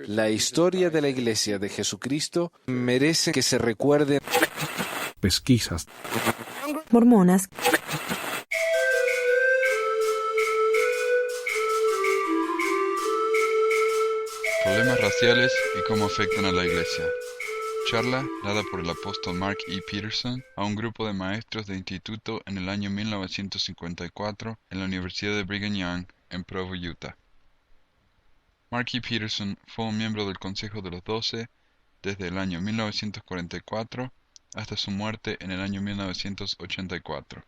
La historia de la Iglesia de Jesucristo merece que se recuerde. Pesquisas mormonas, Problemas raciales y cómo afectan a la Iglesia. Charla dada por el apóstol Mark E. Peterson a un grupo de maestros de instituto en el año 1954 en la Universidad de Brigham Young en Provo, Utah. Mark E. Peterson fue un miembro del Consejo de los Doce desde el año 1944 hasta su muerte en el año 1984.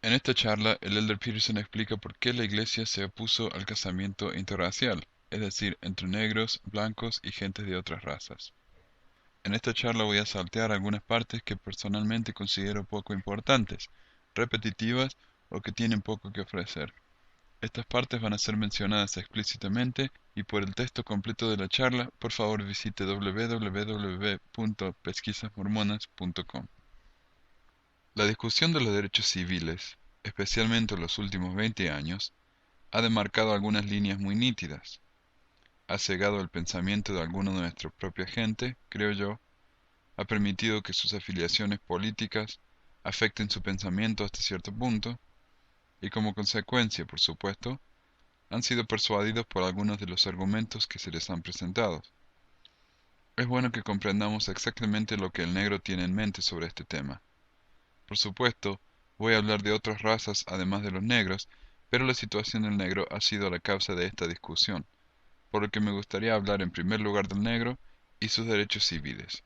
En esta charla, el elder Peterson explica por qué la Iglesia se opuso al casamiento interracial, es decir, entre negros, blancos y gentes de otras razas. En esta charla voy a saltear algunas partes que personalmente considero poco importantes, repetitivas o que tienen poco que ofrecer. Estas partes van a ser mencionadas explícitamente y por el texto completo de la charla, por favor visite www.pesquisasmormonas.com. La discusión de los derechos civiles, especialmente en los últimos 20 años, ha demarcado algunas líneas muy nítidas. Ha cegado el pensamiento de alguna de nuestra propia gente, creo yo, ha permitido que sus afiliaciones políticas afecten su pensamiento hasta cierto punto, y como consecuencia, por supuesto, han sido persuadidos por algunos de los argumentos que se les han presentado. Es bueno que comprendamos exactamente lo que el negro tiene en mente sobre este tema. Por supuesto, voy a hablar de otras razas además de los negros, pero la situación del negro ha sido la causa de esta discusión, por lo que me gustaría hablar en primer lugar del negro y sus derechos civiles.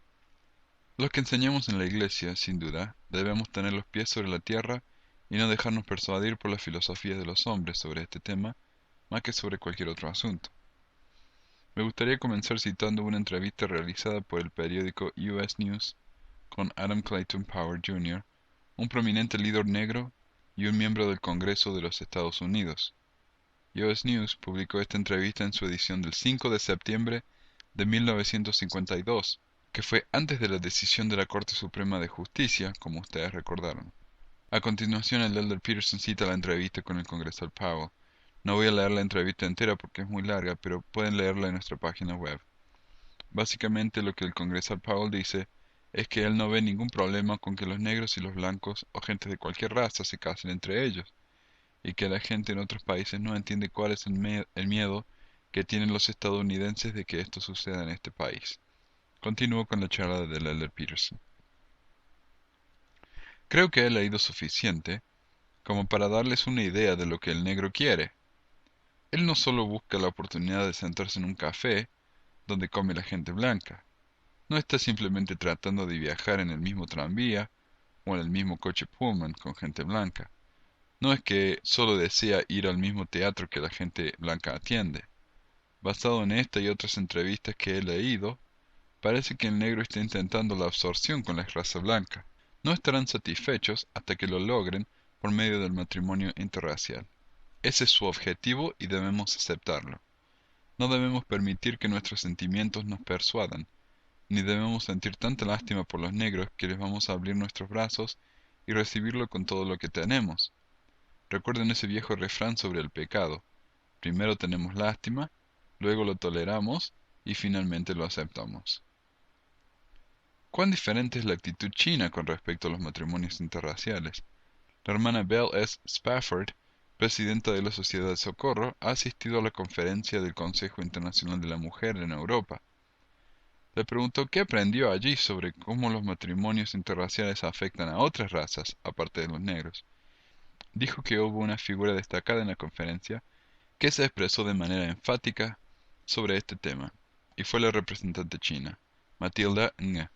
Los que enseñamos en la Iglesia, sin duda, debemos tener los pies sobre la tierra y no dejarnos persuadir por las filosofías de los hombres sobre este tema, más que sobre cualquier otro asunto. Me gustaría comenzar citando una entrevista realizada por el periódico U.S. News con Adam Clayton Powell Jr., un prominente líder negro y un miembro del Congreso de los Estados Unidos. U.S. News publicó esta entrevista en su edición del 5 de septiembre de 1952, que fue antes de la decisión de la Corte Suprema de Justicia, como ustedes recordaron. A continuación, el elder Peterson cita la entrevista con el congresal Powell. No voy a leer la entrevista entera porque es muy larga, pero pueden leerla en nuestra página web. Básicamente lo que el congresal Powell dice es que él no ve ningún problema con que los negros y los blancos o gente de cualquier raza se casen entre ellos, y que la gente en otros países no entiende cuál es el miedo que tienen los estadounidenses de que esto suceda en este país. Continúo con la charla del elder Peterson. Creo que he leído suficiente como para darles una idea de lo que el negro quiere. Él no solo busca la oportunidad de sentarse en un café donde come la gente blanca. No está simplemente tratando de viajar en el mismo tranvía o en el mismo coche Pullman con gente blanca. No es que solo desea ir al mismo teatro que la gente blanca atiende. Basado en esta y otras entrevistas que he leído, parece que el negro está intentando la absorción con la raza blanca. No estarán satisfechos hasta que lo logren por medio del matrimonio interracial. Ese es su objetivo y debemos aceptarlo. No debemos permitir que nuestros sentimientos nos persuadan, ni debemos sentir tanta lástima por los negros que les vamos a abrir nuestros brazos y recibirlo con todo lo que tenemos. Recuerden ese viejo refrán sobre el pecado. Primero tenemos lástima, luego lo toleramos y finalmente lo aceptamos. ¿Cuán diferente es la actitud china con respecto a los matrimonios interraciales? La hermana Belle S. Spafford, presidenta de la Sociedad de Socorro, ha asistido a la conferencia del Consejo Internacional de la Mujer en Europa. Le preguntó qué aprendió allí sobre cómo los matrimonios interraciales afectan a otras razas, aparte de los negros. Dijo que hubo una figura destacada en la conferencia que se expresó de manera enfática sobre este tema, y fue la representante china, Matilda Ng.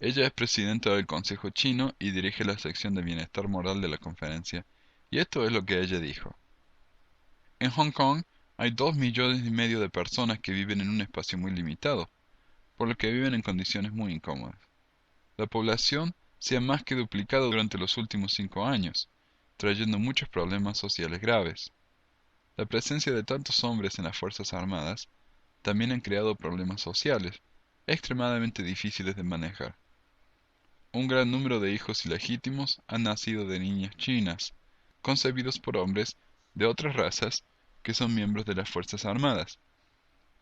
Ella es presidenta del Consejo Chino y dirige la sección de bienestar moral de la conferencia, y esto es lo que ella dijo. En Hong Kong hay 2,5 millones de personas que viven en un espacio muy limitado, por lo que viven en condiciones muy incómodas. La población se ha más que duplicado durante los últimos 5 años, trayendo muchos problemas sociales graves. La presencia de tantos hombres en las Fuerzas Armadas también han creado problemas sociales, extremadamente difíciles de manejar. Un gran número de hijos ilegítimos han nacido de niñas chinas, concebidos por hombres de otras razas que son miembros de las Fuerzas Armadas.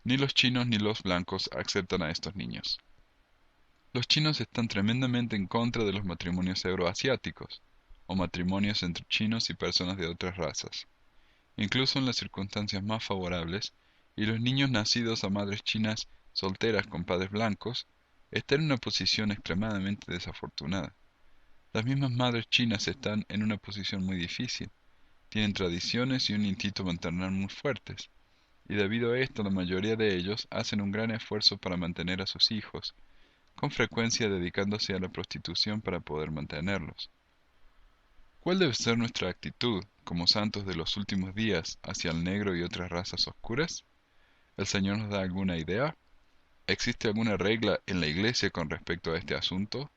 Ni los chinos ni los blancos aceptan a estos niños. Los chinos están tremendamente en contra de los matrimonios euroasiáticos, o matrimonios entre chinos y personas de otras razas, incluso en las circunstancias más favorables, y los niños nacidos a madres chinas solteras con padres blancos están en una posición extremadamente desafortunada. Las mismas madres chinas están en una posición muy difícil, tienen tradiciones y un instinto maternal muy fuertes, y debido a esto la mayoría de ellos hacen un gran esfuerzo para mantener a sus hijos, con frecuencia dedicándose a la prostitución para poder mantenerlos. ¿Cuál debe ser nuestra actitud como santos de los últimos días hacia el negro y otras razas oscuras? ¿El Señor nos da alguna idea? ¿Existe alguna regla en la Iglesia con respecto a este asunto?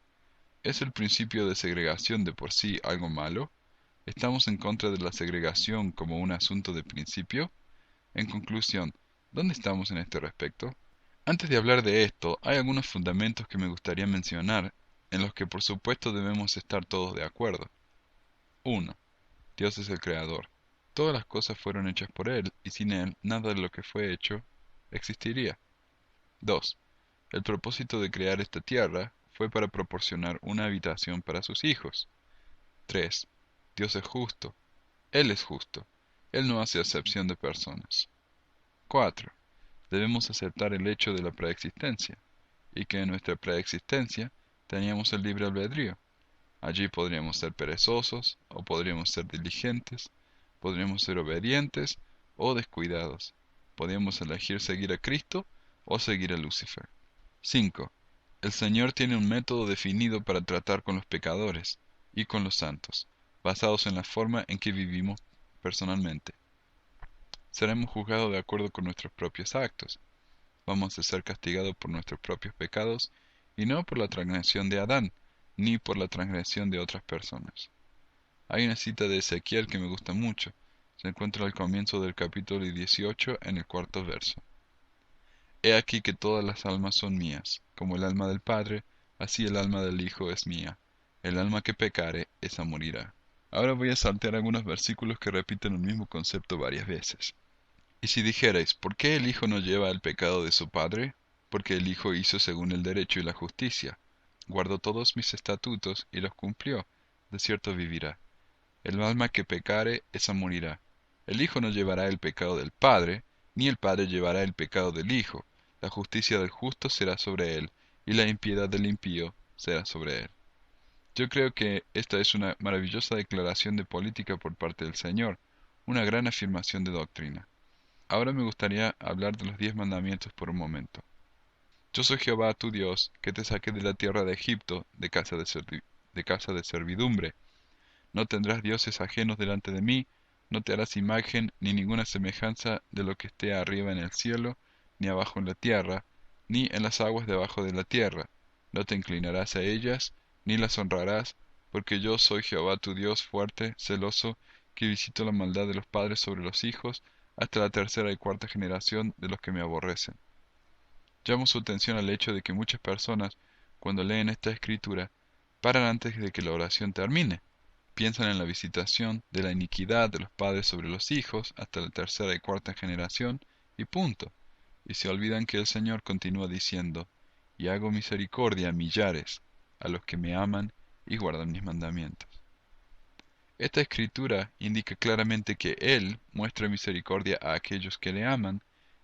¿Es el principio de segregación de por sí algo malo? ¿Estamos en contra de la segregación como un asunto de principio? En conclusión, ¿dónde estamos en este respecto? Antes de hablar de esto, hay algunos fundamentos que me gustaría mencionar, en los que por supuesto debemos estar todos de acuerdo. 1. Dios es el Creador. Todas las cosas fueron hechas por Él, y sin Él nada de lo que fue hecho existiría. 2. El propósito de crear esta tierra fue para proporcionar una habitación para sus hijos. 3. Dios es justo. Él es justo. Él no hace acepción de personas. 4. Debemos aceptar el hecho de la preexistencia, y que en nuestra preexistencia teníamos el libre albedrío. Allí podríamos ser perezosos, o podríamos ser diligentes, podríamos ser obedientes o descuidados. Podríamos elegir seguir a Cristo o seguir a Lucifer. 5. El Señor tiene un método definido para tratar con los pecadores y con los santos, basados en la forma en que vivimos personalmente. Seremos juzgados de acuerdo con nuestros propios actos. Vamos a ser castigados por nuestros propios pecados y no por la transgresión de Adán, ni por la transgresión de otras personas. Hay una cita de Ezequiel que me gusta mucho. Se encuentra al comienzo del capítulo 18 en el cuarto verso. He aquí que todas las almas son mías, como el alma del Padre, así el alma del Hijo es mía. El alma que pecare, esa morirá. Ahora voy a saltear algunos versículos que repiten el mismo concepto varias veces. Y si dijerais, ¿por qué el Hijo no lleva el pecado de su Padre? Porque el Hijo hizo según el derecho y la justicia. Guardó todos mis estatutos y los cumplió. De cierto vivirá. El alma que pecare, esa morirá. El Hijo no llevará el pecado del Padre, ni el Padre llevará el pecado del Hijo. La justicia del justo será sobre él, y la impiedad del impío será sobre él. Yo creo que esta es una maravillosa declaración de política por parte del Señor, una gran afirmación de doctrina. Ahora me gustaría hablar de los 10 mandamientos por un momento. Yo soy Jehová tu Dios, que te saqué de la tierra de Egipto, de casa de servidumbre. No tendrás dioses ajenos delante de mí, no te harás imagen ni ninguna semejanza de lo que esté arriba en el cielo, ni abajo en la tierra, ni en las aguas debajo de la tierra. No te inclinarás a ellas, ni las honrarás, porque yo soy Jehová tu Dios fuerte, celoso, que visito la maldad de los padres sobre los hijos, hasta la tercera y cuarta generación de los que me aborrecen. Llamo su atención al hecho de que muchas personas, cuando leen esta escritura, paran antes de que la oración termine. Piensan en la visitación de la iniquidad de los padres sobre los hijos hasta la tercera y cuarta generación, y punto. Y se olvidan que el Señor continúa diciendo, y hago misericordia a millares, a los que me aman y guardan mis mandamientos. Esta escritura indica claramente que Él muestra misericordia a aquellos que le aman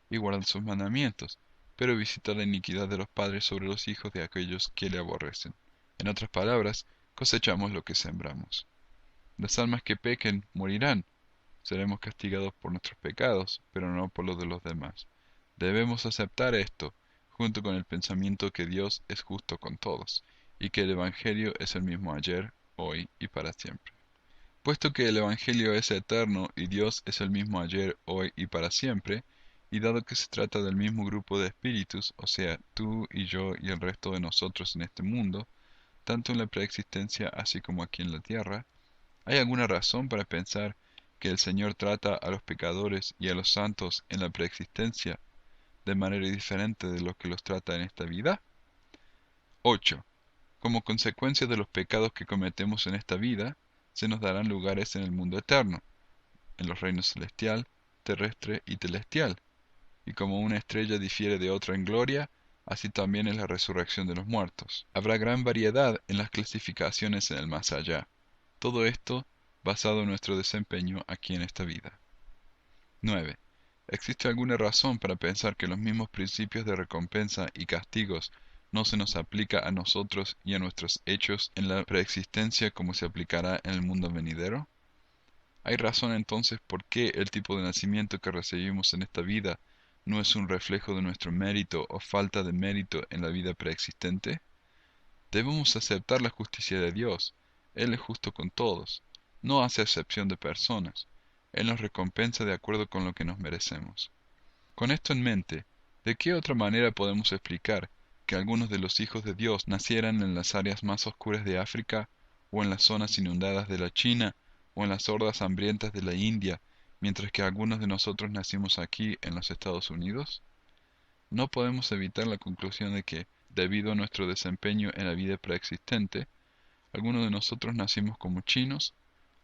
y guardan sus mandamientos, pero visita la iniquidad de los padres sobre los hijos de aquellos que le aborrecen. En otras palabras, cosechamos lo que sembramos. Las almas que pequen morirán. Seremos castigados por nuestros pecados, pero no por los de los demás. Debemos aceptar esto, junto con el pensamiento que Dios es justo con todos, y que el Evangelio es el mismo ayer, hoy y para siempre. Puesto que el Evangelio es eterno y Dios es el mismo ayer, hoy y para siempre, y dado que se trata del mismo grupo de espíritus, o sea, tú y yo y el resto de nosotros en este mundo, tanto en la preexistencia así como aquí en la tierra, ¿hay alguna razón para pensar que el Señor trata a los pecadores y a los santos en la preexistencia de manera diferente de lo que los trata en esta vida? 8. Como consecuencia de los pecados que cometemos en esta vida, se nos darán lugares en el mundo eterno, en los reinos celestial, terrestre y celestial. y como una estrella difiere de otra en gloria, así también es la resurrección de los muertos. Habrá gran variedad en las clasificaciones en el más allá. Todo esto basado en nuestro desempeño aquí en esta vida. 9. ¿Existe alguna razón para pensar que los mismos principios de recompensa y castigos no se nos aplica a nosotros y a nuestros hechos en la preexistencia como se aplicará en el mundo venidero? ¿Hay razón entonces por qué el tipo de nacimiento que recibimos en esta vida no es un reflejo de nuestro mérito o falta de mérito en la vida preexistente? Debemos aceptar la justicia de Dios. Él es justo con todos. No hace excepción de personas. Él nos recompensa de acuerdo con lo que nos merecemos. Con esto en mente, ¿de qué otra manera podemos explicar que algunos de los hijos de Dios nacieran en las áreas más oscuras de África, o en las zonas inundadas de la China, o en las hordas hambrientas de la India, mientras que algunos de nosotros nacimos aquí en los Estados Unidos? No podemos evitar la conclusión de que, debido a nuestro desempeño en la vida preexistente, algunos de nosotros nacimos como chinos,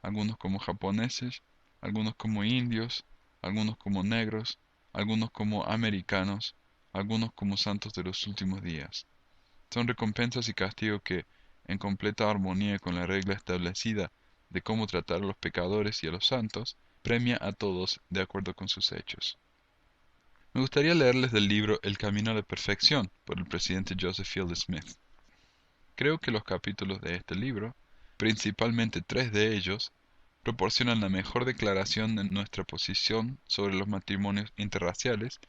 algunos como japoneses, algunos como indios, algunos como negros, algunos como americanos, algunos como santos de los últimos días. Son recompensas y castigos que, en completa armonía con la regla establecida de cómo tratar a los pecadores y a los santos, premia a todos de acuerdo con sus hechos. Me gustaría leerles del libro El Camino a la Perfección por el presidente Joseph Fielding Smith. Creo que los capítulos de este libro, principalmente 3 de ellos, proporcionan la mejor declaración de nuestra posición sobre los matrimonios interraciales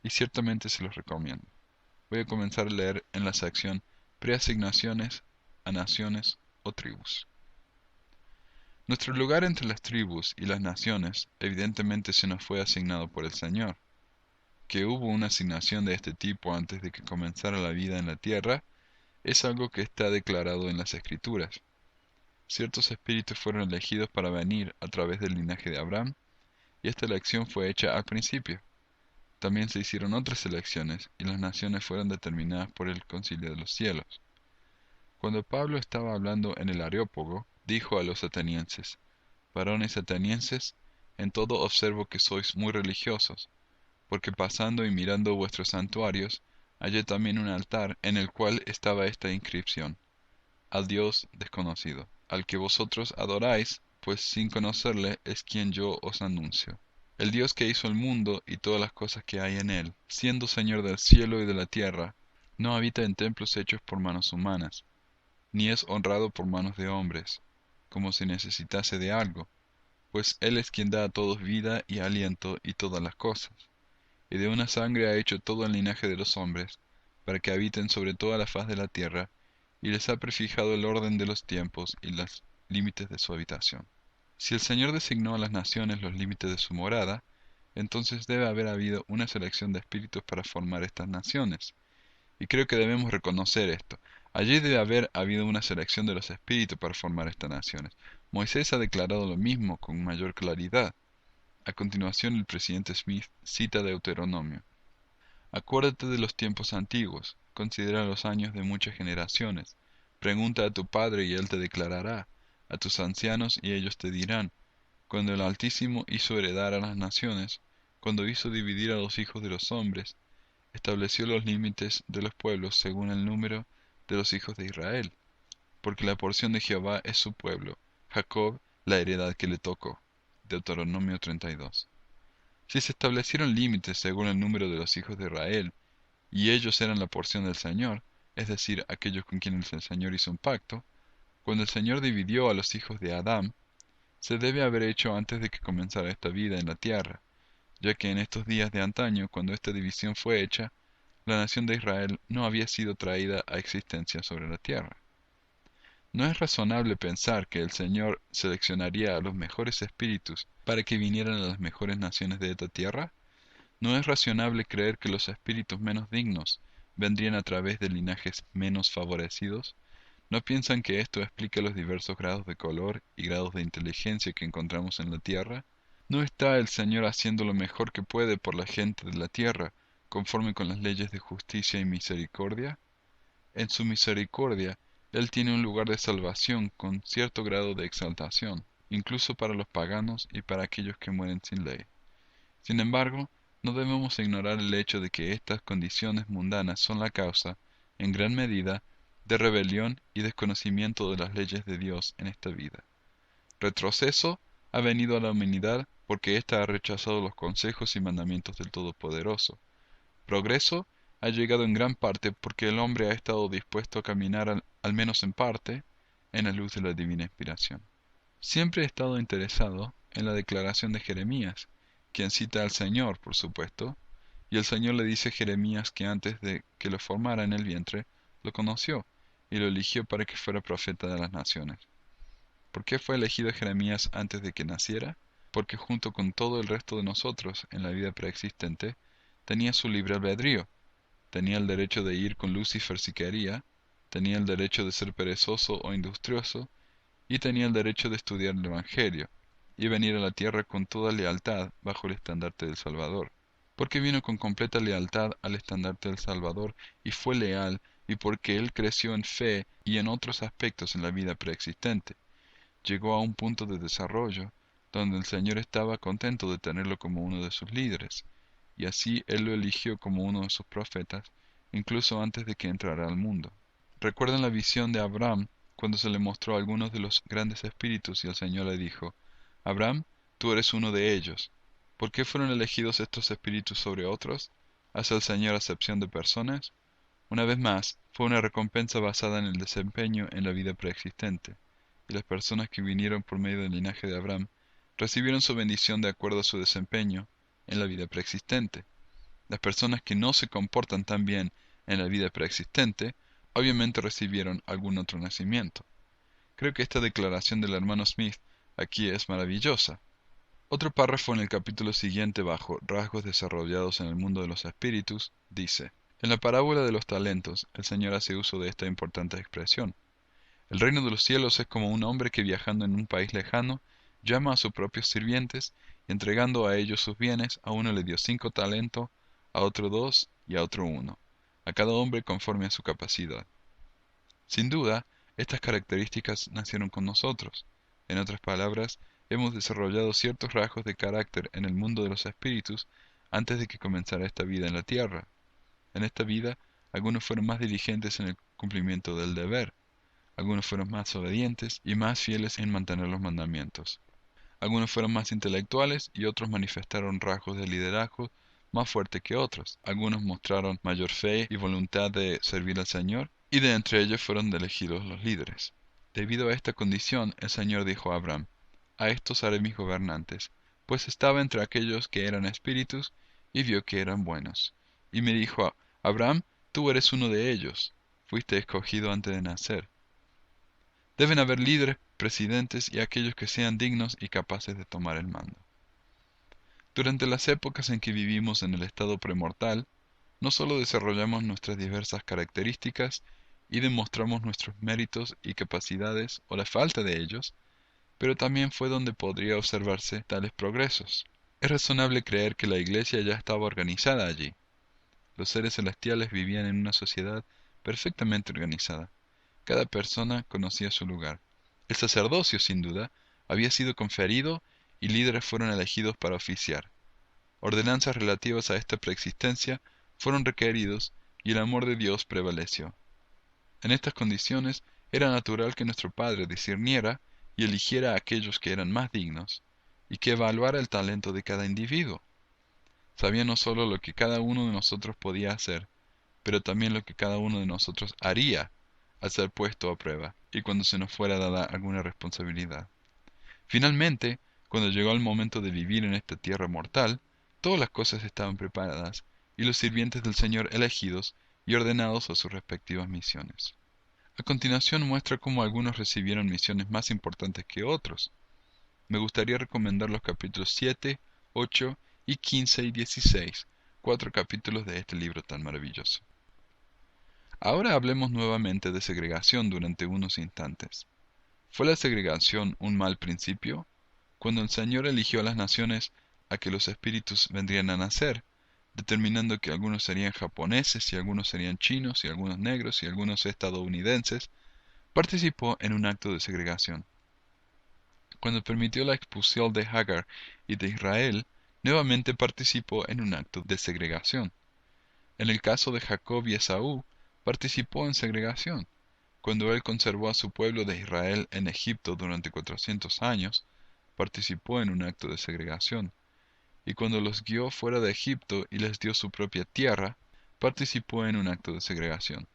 y ciertamente se los recomiendo. Voy a comenzar a leer en la sección Preasignaciones a naciones o tribus. Nuestro lugar entre las tribus y las naciones evidentemente se nos fue asignado por el Señor. Que hubo una asignación de este tipo antes de que comenzara la vida en la tierra es algo que está declarado en las Escrituras. Ciertos espíritus fueron elegidos para venir a través del linaje de Abraham, y esta elección fue hecha al principio. También se hicieron otras elecciones, y las naciones fueron determinadas por el Concilio de los Cielos. Cuando Pablo estaba hablando en el Areópago, dijo a los atenienses: Varones atenienses, en todo observo que sois muy religiosos, porque pasando y mirando vuestros santuarios, hallé también un altar en el cual estaba esta inscripción: al Dios desconocido, al que vosotros adoráis, pues sin conocerle es quien yo os anuncio. El Dios que hizo el mundo y todas las cosas que hay en él, siendo Señor del cielo y de la tierra, no habita en templos hechos por manos humanas, ni es honrado por manos de hombres, como si necesitase de algo, pues Él es quien da a todos vida y aliento y todas las cosas, y de una sangre ha hecho todo el linaje de los hombres, para que habiten sobre toda la faz de la tierra, y les ha prefijado el orden de los tiempos y los límites de su habitación. Si el Señor designó a las naciones los límites de su morada, entonces debe haber habido una selección de espíritus para formar estas naciones, y creo que debemos reconocer esto. Allí debe haber habido una selección de los espíritus para formar estas naciones. Moisés ha declarado lo mismo con mayor claridad. A continuación el presidente Smith cita Deuteronomio. Acuérdate de los tiempos antiguos, considera los años de muchas generaciones. Pregunta a tu padre y él te declarará, a tus ancianos y ellos te dirán, cuando el Altísimo hizo heredar a las naciones, cuando hizo dividir a los hijos de los hombres, estableció los límites de los pueblos según el número de los hijos de Israel, porque la porción de Jehová es su pueblo, Jacob la heredad que le tocó. Deuteronomio 32. Si se establecieron límites según el número de los hijos de Israel, y ellos eran la porción del Señor, es decir, aquellos con quienes el Señor hizo un pacto, cuando el Señor dividió a los hijos de Adán, se debe haber hecho antes de que comenzara esta vida en la tierra, ya que en estos días de antaño, cuando esta división fue hecha, la nación de Israel no había sido traída a existencia sobre la tierra. ¿No es razonable pensar que el Señor seleccionaría a los mejores espíritus para que vinieran a las mejores naciones de esta tierra? ¿No es razonable creer que los espíritus menos dignos vendrían a través de linajes menos favorecidos? ¿No piensan que esto explica los diversos grados de color y grados de inteligencia que encontramos en la tierra? ¿No está el Señor haciendo lo mejor que puede por la gente de la tierra, conforme con las leyes de justicia y misericordia? En su misericordia, Él tiene un lugar de salvación con cierto grado de exaltación, incluso para los paganos y para aquellos que mueren sin ley. Sin embargo, No debemos ignorar el hecho de que estas condiciones mundanas son la causa, en gran medida, de rebelión y desconocimiento de las leyes de Dios en esta vida. Retroceso ha venido a la humanidad porque ésta ha rechazado los consejos y mandamientos del Todopoderoso. Progreso ha llegado en gran parte porque el hombre ha estado dispuesto a caminar, al menos en parte, en la luz de la divina inspiración. Siempre he estado interesado en la declaración de Jeremías, quien cita al Señor, por supuesto, y el Señor le dice a Jeremías que antes de que lo formara en el vientre, lo conoció y lo eligió para que fuera profeta de las naciones. ¿Por qué fue elegido Jeremías antes de que naciera? Porque junto con todo el resto de nosotros en la vida preexistente, tenía su libre albedrío, tenía el derecho de ir con Lucifer si quería, tenía el derecho de ser perezoso o industrioso, y tenía el derecho de estudiar el Evangelio, y venir a la tierra con toda lealtad bajo el estandarte del Salvador. Porque vino con completa lealtad al estandarte del Salvador y fue leal, y porque él creció en fe y en otros aspectos en la vida preexistente. Llegó a un punto de desarrollo donde el Señor estaba contento de tenerlo como uno de sus líderes, y así él lo eligió como uno de sus profetas, incluso antes de que entrara al mundo. ¿Recuerdan la visión de Abraham cuando se le mostró a algunos de los grandes espíritus y el Señor le dijo: Abraham, tú eres uno de ellos? ¿Por qué fueron elegidos estos espíritus sobre otros? ¿Hace el Señor acepción de personas? Una vez más, fue una recompensa basada en el desempeño en la vida preexistente, y las personas que vinieron por medio del linaje de Abraham recibieron su bendición de acuerdo a su desempeño en la vida preexistente. Las personas que no se comportan tan bien en la vida preexistente obviamente recibieron algún otro nacimiento. Creo que esta declaración del hermano Smith aquí es maravillosa. Otro párrafo en el capítulo siguiente bajo rasgos desarrollados en el mundo de los espíritus dice: en la parábola de los talentos, el Señor hace uso de esta importante expresión. El reino de los cielos es como un hombre que viajando en un país lejano llama a sus propios sirvientes y entregando a ellos sus bienes, a uno le dio 5 talentos, a otro 2 y a otro 1, a cada hombre conforme a su capacidad. Sin duda, estas características nacieron con nosotros. En otras palabras, hemos desarrollado ciertos rasgos de carácter en el mundo de los espíritus antes de que comenzara esta vida en la tierra. En esta vida, algunos fueron más diligentes en el cumplimiento del deber, algunos fueron más obedientes y más fieles en mantener los mandamientos. Algunos fueron más intelectuales y otros manifestaron rasgos de liderazgo más fuertes que otros. Algunos mostraron mayor fe y voluntad de servir al Señor, y de entre ellos fueron elegidos los líderes. Debido a esta condición, el Señor dijo a Abraham: a estos haré mis gobernantes, pues estaba entre aquellos que eran espíritus, y vio que eran buenos. Y me dijo: Abraham, tú eres uno de ellos, fuiste escogido antes de nacer. Deben haber líderes, presidentes y aquellos que sean dignos y capaces de tomar el mando. Durante las épocas en que vivimos en el estado premortal, no solo desarrollamos nuestras diversas características y demostramos nuestros méritos y capacidades o la falta de ellos, pero también fue donde podría observarse tales progresos. Es razonable creer que la Iglesia ya estaba organizada allí. Los seres celestiales vivían en una sociedad perfectamente organizada. Cada persona conocía su lugar. El sacerdocio, sin duda, había sido conferido y líderes fueron elegidos para oficiar. Ordenanzas relativas a esta preexistencia fueron requeridos y el amor de Dios prevaleció. En estas condiciones era natural que nuestro Padre discerniera y eligiera a aquellos que eran más dignos, y que evaluara el talento de cada individuo. Sabía no solo lo que cada uno de nosotros podía hacer, pero también lo que cada uno de nosotros haría al ser puesto a prueba y cuando se nos fuera dada alguna responsabilidad. Finalmente, cuando llegó el momento de vivir en esta tierra mortal, todas las cosas estaban preparadas y los sirvientes del Señor elegidos y ordenados a sus respectivas misiones. A continuación muestra cómo algunos recibieron misiones más importantes que otros. Me gustaría recomendar los capítulos 7, 8 y 15 y 16, 4 capítulos de este libro tan maravilloso. Ahora hablemos nuevamente de segregación durante unos instantes. ¿Fue la segregación un mal principio? Cuando el Señor eligió a las naciones a que los espíritus vendrían a nacer, determinando que algunos serían japoneses y algunos serían chinos y algunos negros y algunos estadounidenses, participó en un acto de segregación. Cuando permitió la expulsión de Hagar y de Israel, nuevamente participó en un acto de segregación. En el caso de Jacob y Esaú, participó en segregación. Cuando él conservó a su pueblo de Israel en Egipto durante 400 años, participó en un acto de segregación. Y cuando los guió fuera de Egipto y les dio su propia tierra, participó en un acto de segregación.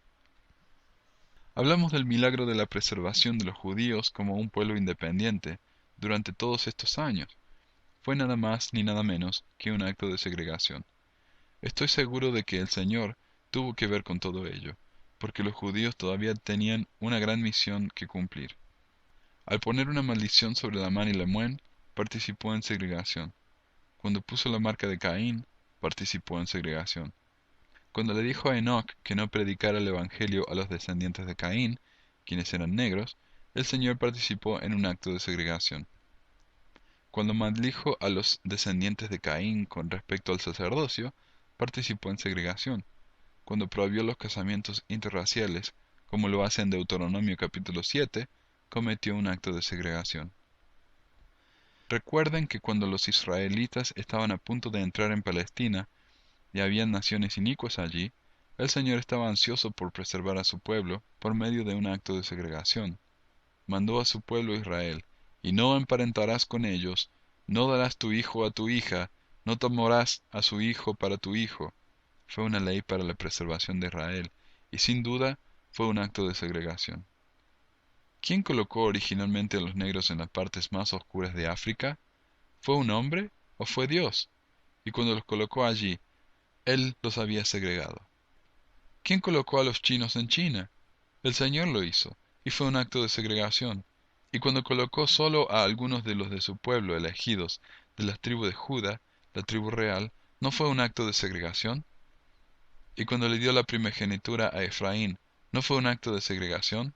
Hablamos del milagro de la preservación de los judíos como un pueblo independiente durante todos estos años. Fue nada más ni nada menos que un acto de segregación. Estoy seguro de que el Señor tuvo que ver con todo ello, porque los judíos todavía tenían una gran misión que cumplir. Al poner una maldición sobre Lamán y Lemuel, participó en segregación. Cuando puso la marca de Caín, participó en segregación. Cuando le dijo a Enoc que no predicara el evangelio a los descendientes de Caín, quienes eran negros, el Señor participó en un acto de segregación. Cuando maldijo a los descendientes de Caín con respecto al sacerdocio, participó en segregación. Cuando prohibió los casamientos interraciales, como lo hace en Deuteronomio capítulo 7, cometió un acto de segregación. Recuerden que cuando los israelitas estaban a punto de entrar en Palestina, y habían naciones inicuas allí, el Señor estaba ansioso por preservar a su pueblo por medio de un acto de segregación. Mandó a su pueblo Israel, y no emparentarás con ellos, no darás tu hijo a tu hija, no tomarás a su hijo para tu hijo. Fue una ley para la preservación de Israel, y sin duda fue un acto de segregación. ¿Quién colocó originalmente a los negros en las partes más oscuras de África? ¿Fue un hombre o fue Dios? Y cuando los colocó allí, Él los había segregado. ¿Quién colocó a los chinos en China? El Señor lo hizo, y fue un acto de segregación. Y cuando colocó solo a algunos de los de su pueblo elegidos de la tribu de Judá, la tribu real, ¿no fue un acto de segregación? Y cuando le dio la primogenitura a Efraín, ¿no fue un acto de segregación?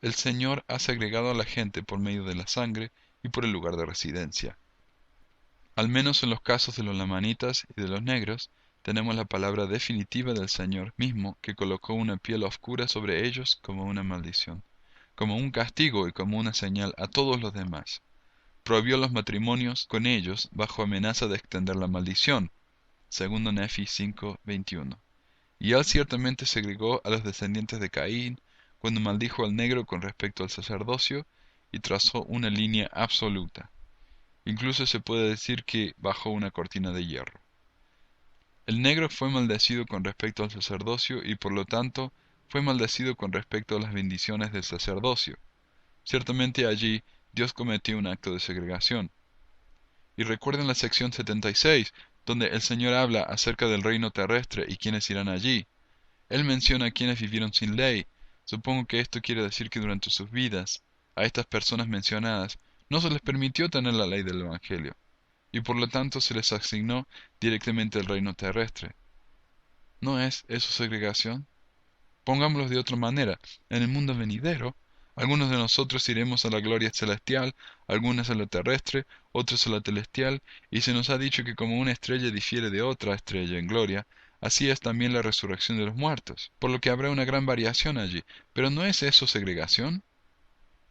El Señor ha segregado a la gente por medio de la sangre y por el lugar de residencia. Al menos en los casos de los lamanitas y de los negros, tenemos la palabra definitiva del Señor mismo que colocó una piel oscura sobre ellos como una maldición, como un castigo y como una señal a todos los demás. Prohibió los matrimonios con ellos bajo amenaza de extender la maldición, segundo Nefi 5:21. Y él ciertamente segregó a los descendientes de Caín cuando maldijo al negro con respecto al sacerdocio y trazó una línea absoluta. Incluso se puede decir que bajó una cortina de hierro. El negro fue maldecido con respecto al sacerdocio y por lo tanto fue maldecido con respecto a las bendiciones del sacerdocio. Ciertamente allí Dios cometió un acto de segregación. Y recuerden la sección 76, donde el Señor habla acerca del reino terrestre y quienes irán allí. Él menciona a quienes vivieron sin ley. Supongo que esto quiere decir que durante sus vidas, a estas personas mencionadas, no se les permitió tener la ley del Evangelio, y por lo tanto se les asignó directamente el reino terrestre. ¿No es eso segregación? Pongámoslo de otra manera, en el mundo venidero, algunos de nosotros iremos a la gloria celestial, algunos a la terrestre, otros a la celestial, y se nos ha dicho que como una estrella difiere de otra estrella en gloria, así es también la resurrección de los muertos, por lo que habrá una gran variación allí. ¿Pero no es eso segregación?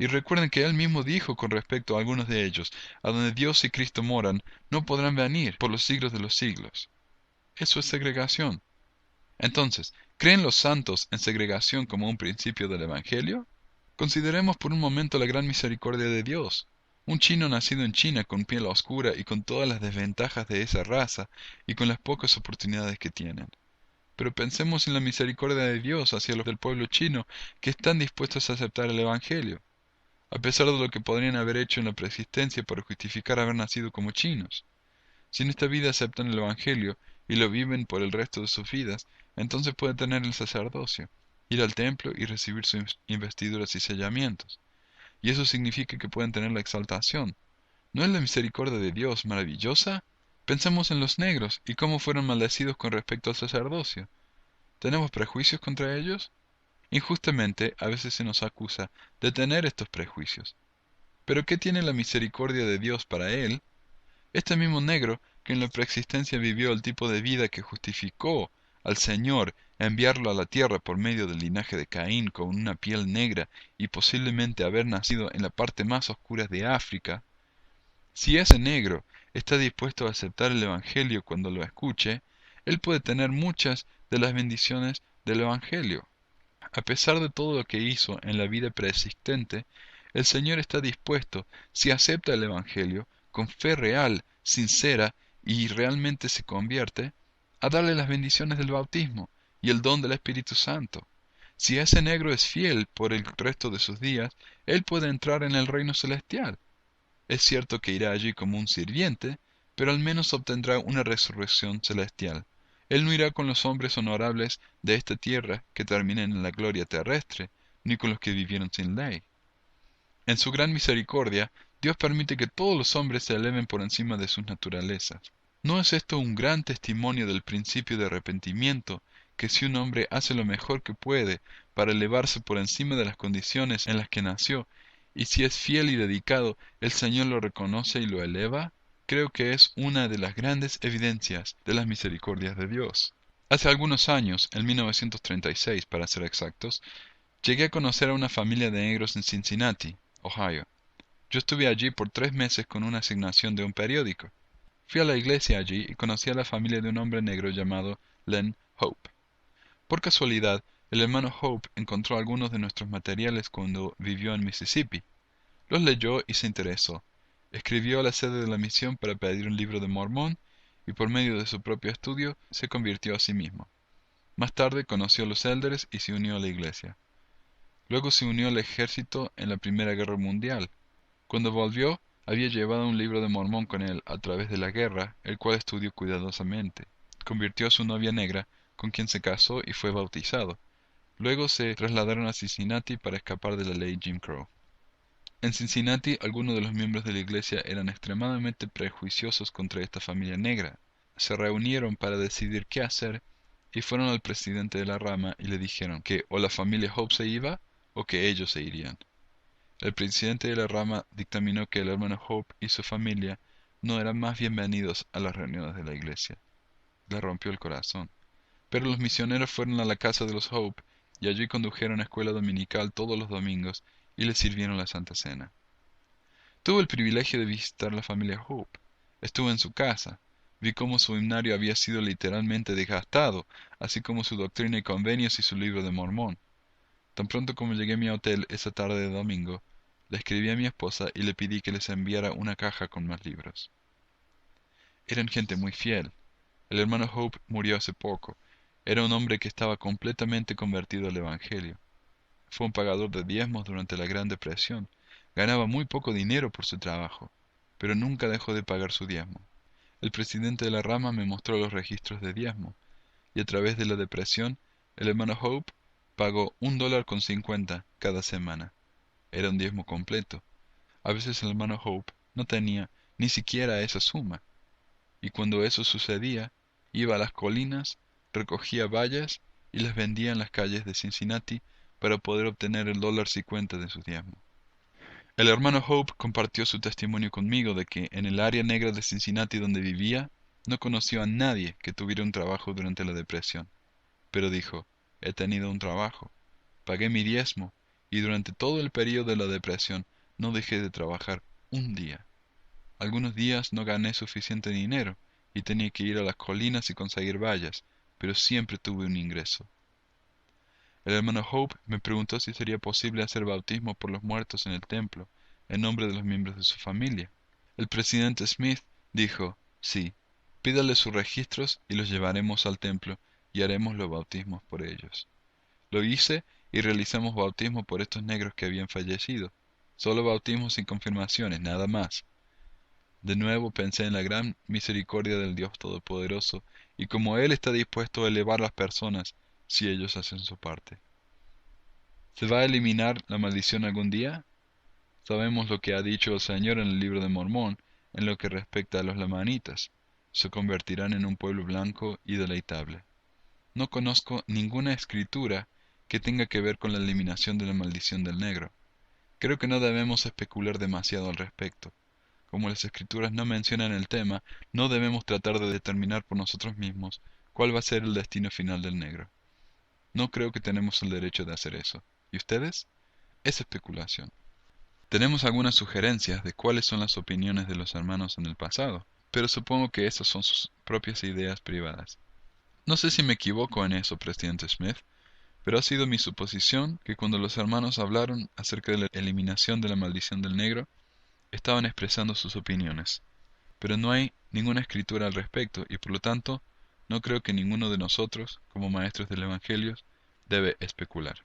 Y recuerden que él mismo dijo con respecto a algunos de ellos, a donde Dios y Cristo moran, no podrán venir por los siglos de los siglos. Eso es segregación. Entonces, ¿creen los santos en segregación como un principio del Evangelio? Consideremos por un momento la gran misericordia de Dios. Un chino nacido en China con piel oscura y con todas las desventajas de esa raza y con las pocas oportunidades que tienen. Pero pensemos en la misericordia de Dios hacia los del pueblo chino que están dispuestos a aceptar el Evangelio, a pesar de lo que podrían haber hecho en la preexistencia para justificar haber nacido como chinos. Si en esta vida aceptan el Evangelio y lo viven por el resto de sus vidas, entonces pueden tener el sacerdocio, ir al templo y recibir sus investiduras y sellamientos. Y eso significa que pueden tener la exaltación. ¿No es la misericordia de Dios maravillosa? Pensemos en los negros y cómo fueron maldecidos con respecto al sacerdocio. ¿Tenemos prejuicios contra ellos? Injustamente, a veces se nos acusa de tener estos prejuicios. ¿Pero qué tiene la misericordia de Dios para él? Este mismo negro que en la preexistencia vivió el tipo de vida que justificó al Señor enviarlo a la tierra por medio del linaje de Caín con una piel negra y posiblemente haber nacido en la parte más oscura de África, si ese negro está dispuesto a aceptar el Evangelio cuando lo escuche, él puede tener muchas de las bendiciones del Evangelio. A pesar de todo lo que hizo en la vida preexistente, el Señor está dispuesto, si acepta el Evangelio, con fe real, sincera y realmente se convierte, a darle las bendiciones del bautismo y el don del Espíritu Santo. Si ese negro es fiel por el resto de sus días, él puede entrar en el reino celestial. Es cierto que irá allí como un sirviente, pero al menos obtendrá una resurrección celestial. Él no irá con los hombres honorables de esta tierra que terminen en la gloria terrestre, ni con los que vivieron sin ley. En su gran misericordia, Dios permite que todos los hombres se eleven por encima de sus naturalezas. ¿No es esto un gran testimonio del principio de arrepentimiento, que si un hombre hace lo mejor que puede para elevarse por encima de las condiciones en las que nació, y si es fiel y dedicado, el Señor lo reconoce y lo eleva? Creo que es una de las grandes evidencias de las misericordias de Dios. Hace algunos años, en 1936 para ser exactos, llegué a conocer a una familia de negros en Cincinnati, Ohio. Yo estuve allí por 3 meses con una asignación de un periódico. Fui a la iglesia allí y conocí a la familia de un hombre negro llamado Len Hope. Por casualidad, el hermano Hope encontró algunos de nuestros materiales cuando vivió en Mississippi. Los leyó y se interesó. Escribió a la sede de la misión para pedir un libro de Mormón y por medio de su propio estudio se convirtió a sí mismo. Más tarde conoció a los elders y se unió a la iglesia. Luego se unió al ejército en la Primera Guerra Mundial. Cuando volvió, había llevado un libro de Mormón con él a través de la guerra, el cual estudió cuidadosamente. Convirtió a su novia negra, con quien se casó y fue bautizado. Luego se trasladaron a Cincinnati para escapar de la ley Jim Crow. En Cincinnati, algunos de los miembros de la iglesia eran extremadamente prejuiciosos contra esta familia negra. Se reunieron para decidir qué hacer y fueron al presidente de la rama y le dijeron que o la familia Hope se iba o que ellos se irían. El presidente de la rama dictaminó que el hermano Hope y su familia no eran más bienvenidos a las reuniones de la iglesia. Le rompió el corazón. Pero los misioneros fueron a la casa de los Hope y allí condujeron a escuela dominical todos los domingos y les sirvieron la Santa Cena. Tuve el privilegio de visitar a la familia Hope. Estuve en su casa. Vi cómo su himnario había sido literalmente desgastado, así como su doctrina y convenios y su libro de Mormón. Tan pronto como llegué a mi hotel esa tarde de domingo, le escribí a mi esposa y le pedí que les enviara una caja con más libros. Eran gente muy fiel. El hermano Hope murió hace poco. Era un hombre que estaba completamente convertido al Evangelio. Fue un pagador de diezmos durante la Gran Depresión. Ganaba muy poco dinero por su trabajo, pero nunca dejó de pagar su diezmo. El presidente de la rama me mostró los registros de diezmo, y a través de la depresión, el hermano Hope pagó $1.50 cada semana. Era un diezmo completo. A veces el hermano Hope no tenía ni siquiera esa suma, y cuando eso sucedía, iba a las colinas, recogía bayas y las vendía en las calles de Cincinnati para poder obtener el $1.50 de su diezmo. El hermano Hope compartió su testimonio conmigo de que en el área negra de Cincinnati donde vivía, no conoció a nadie que tuviera un trabajo durante la depresión. Pero dijo, he tenido un trabajo, pagué mi diezmo, y durante todo el periodo de la depresión no dejé de trabajar un día. Algunos días no gané suficiente dinero, y tenía que ir a las colinas y conseguir bayas, pero siempre tuve un ingreso. El hermano Hope me preguntó si sería posible hacer bautismo por los muertos en el templo, en nombre de los miembros de su familia. El presidente Smith dijo, sí, pídale sus registros y los llevaremos al templo y haremos los bautismos por ellos. Lo hice y realizamos bautismo por estos negros que habían fallecido. Solo bautismos sin confirmaciones, nada más. De nuevo pensé en la gran misericordia del Dios Todopoderoso y cómo Él está dispuesto a elevar las personas si ellos hacen su parte. ¿Se va a eliminar la maldición algún día? Sabemos lo que ha dicho el Señor en el libro de Mormón en lo que respecta a los lamanitas. Se convertirán en un pueblo blanco y deleitable. No conozco ninguna escritura que tenga que ver con la eliminación de la maldición del negro. Creo que no debemos especular demasiado al respecto. Como las escrituras no mencionan el tema, no debemos tratar de determinar por nosotros mismos cuál va a ser el destino final del negro. No creo que tenemos el derecho de hacer eso. ¿Y ustedes? Es especulación. Tenemos algunas sugerencias de cuáles son las opiniones de los hermanos en el pasado. pero supongo que esas son sus propias ideas privadas. No sé si me equivoco en eso, presidente Smith, pero ha sido mi suposición que cuando los hermanos hablaron acerca de la eliminación de la maldición del negro, estaban expresando sus opiniones. Pero no hay ninguna escritura al respecto y por lo tanto no creo que ninguno de nosotros, como maestros del Evangelio, debe especular.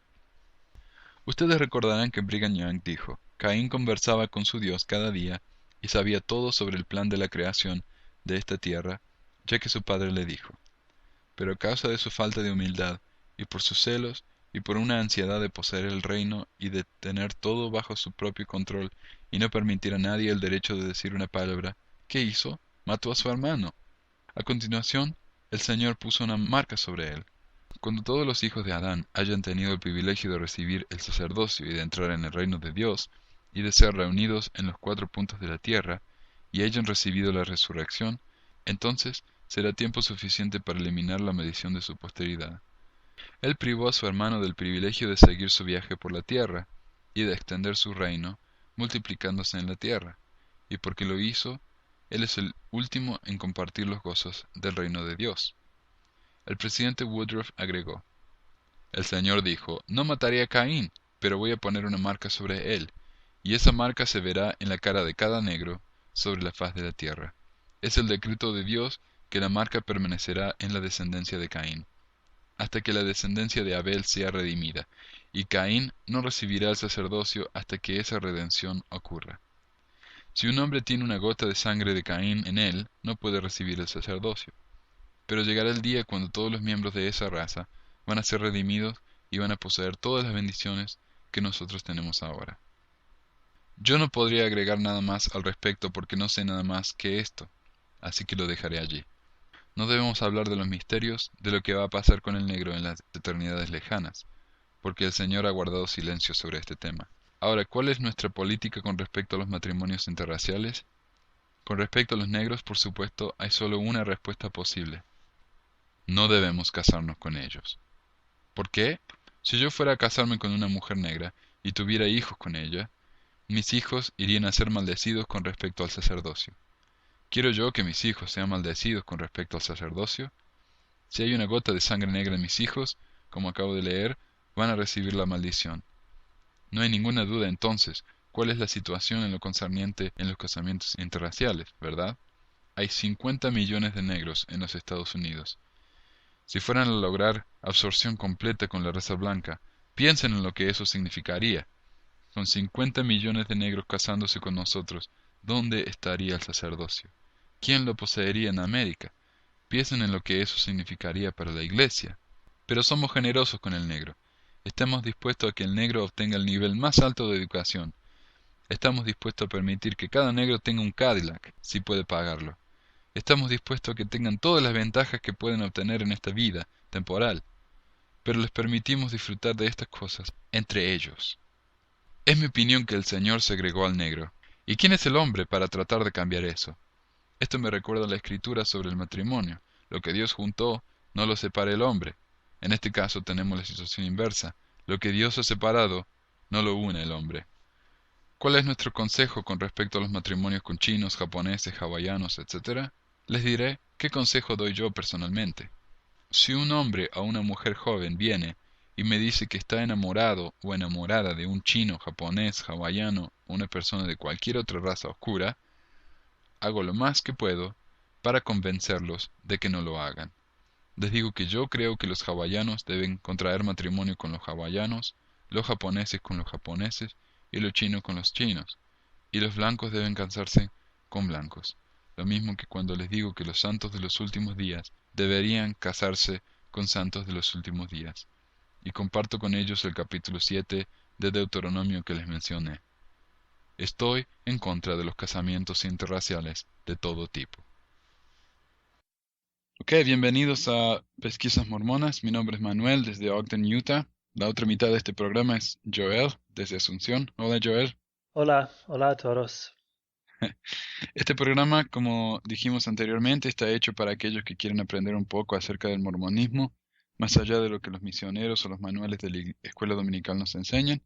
Ustedes recordarán que Brigham Young dijo, Caín conversaba con su Dios cada día y sabía todo sobre el plan de la creación de esta tierra, ya que su padre le dijo. Pero a causa de su falta de humildad, y por sus celos, y por una ansiedad de poseer el reino y de tener todo bajo su propio control, y no permitir a nadie el derecho de decir una palabra, ¿qué hizo? Mató a su hermano. A continuación, el Señor puso una marca sobre él. Cuando todos los hijos de Adán hayan tenido el privilegio de recibir el sacerdocio y de entrar en el reino de Dios, y de ser reunidos en los 4 puntos de la tierra, y hayan recibido la resurrección, entonces será tiempo suficiente para eliminar la maldición de su posteridad. Él privó a su hermano del privilegio de seguir su viaje por la tierra, y de extender su reino, multiplicándose en la tierra, y porque lo hizo, él es el último en compartir los gozos del reino de Dios. El presidente Woodruff agregó, el Señor dijo, no mataré a Caín, pero voy a poner una marca sobre él, y esa marca se verá en la cara de cada negro sobre la faz de la tierra. Es el decreto de Dios que la marca permanecerá en la descendencia de Caín, hasta que la descendencia de Abel sea redimida, y Caín no recibirá el sacerdocio hasta que esa redención ocurra. Si un hombre tiene una gota de sangre de Caín en él, no puede recibir el sacerdocio. Pero llegará el día cuando todos los miembros de esa raza van a ser redimidos y van a poseer todas las bendiciones que nosotros tenemos ahora. Yo no podría agregar nada más al respecto porque no sé nada más que esto, así que lo dejaré allí. No debemos hablar de los misterios de lo que va a pasar con el negro en las eternidades lejanas, porque el Señor ha guardado silencio sobre este tema. Ahora, ¿cuál es nuestra política con respecto a los matrimonios interraciales? Con respecto a los negros, por supuesto, hay solo una respuesta posible. No debemos casarnos con ellos. ¿Por qué? Si yo fuera a casarme con una mujer negra y tuviera hijos con ella, mis hijos irían a ser maldecidos con respecto al sacerdocio. ¿Quiero yo que mis hijos sean maldecidos con respecto al sacerdocio? Si hay una gota de sangre negra en mis hijos, como acabo de leer, van a recibir la maldición. No hay ninguna duda entonces cuál es la situación en lo concerniente en los casamientos interraciales, ¿verdad? Hay 50 millones de negros en los Estados Unidos. Si fueran a lograr absorción completa con la raza blanca, piensen en lo que eso significaría. Con 50 millones de negros casándose con nosotros, ¿dónde estaría el sacerdocio? ¿Quién lo poseería en América? Piensen en lo que eso significaría para la Iglesia. Pero somos generosos con el negro. Estamos dispuestos a que el negro obtenga el nivel más alto de educación. Estamos dispuestos a permitir que cada negro tenga un Cadillac, si puede pagarlo. Estamos dispuestos a que tengan todas las ventajas que pueden obtener en esta vida temporal, pero les permitimos disfrutar de estas cosas entre ellos. Es mi opinión que el Señor segregó al negro. ¿Y quién es el hombre para tratar de cambiar eso? Esto me recuerda a la escritura sobre el matrimonio. Lo que Dios juntó, no lo separe el hombre. En este caso tenemos la situación inversa. Lo que Dios ha separado, no lo une el hombre. ¿Cuál es nuestro consejo con respecto a los matrimonios con chinos, japoneses, hawaianos, etc.? Les diré qué consejo doy yo personalmente. Si un hombre o una mujer joven viene y me dice que está enamorado o enamorada de un chino, japonés, hawaiano o una persona de cualquier otra raza oscura, hago lo más que puedo para convencerlos de que no lo hagan. Les digo que yo creo que los hawaianos deben contraer matrimonio con los hawaianos, los japoneses con los japoneses y los chinos con los chinos, y los blancos deben casarse con blancos. Lo mismo que cuando les digo que los santos de los últimos días deberían casarse con santos de los últimos días. Y comparto con ellos el capítulo 7 de Deuteronomio que les mencioné. Estoy en contra de los casamientos interraciales de todo tipo. Ok, bienvenidos a Pesquisas Mormonas. Mi nombre es Manuel desde Ogden, Utah. La otra mitad de este programa es Joel desde Asunción. Hola, Joel. Hola, hola a todos. Este programa, como dijimos anteriormente, está hecho para aquellos que quieren aprender un poco acerca del mormonismo, más allá de lo que los misioneros o los manuales de la escuela dominical nos enseñan.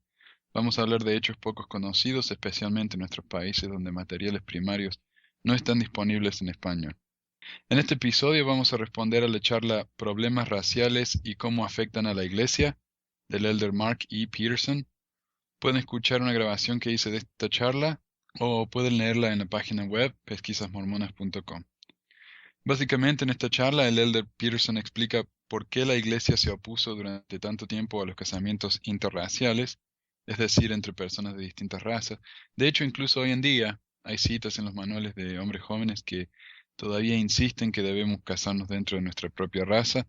Vamos a hablar de hechos pocos conocidos, especialmente en nuestros países donde materiales primarios no están disponibles en español. En este episodio vamos a responder a la charla Problemas raciales y cómo afectan a la iglesia del elder Mark E. Peterson. Pueden escuchar una grabación que hice de esta charla o pueden leerla en la página web pesquisasmormonas.com. Básicamente en esta charla el elder Peterson explica por qué la iglesia se opuso durante tanto tiempo a los casamientos interraciales, es decir, entre personas de distintas razas. De hecho, incluso hoy en día hay citas en los manuales de hombres jóvenes que todavía insisten que debemos casarnos dentro de nuestra propia raza,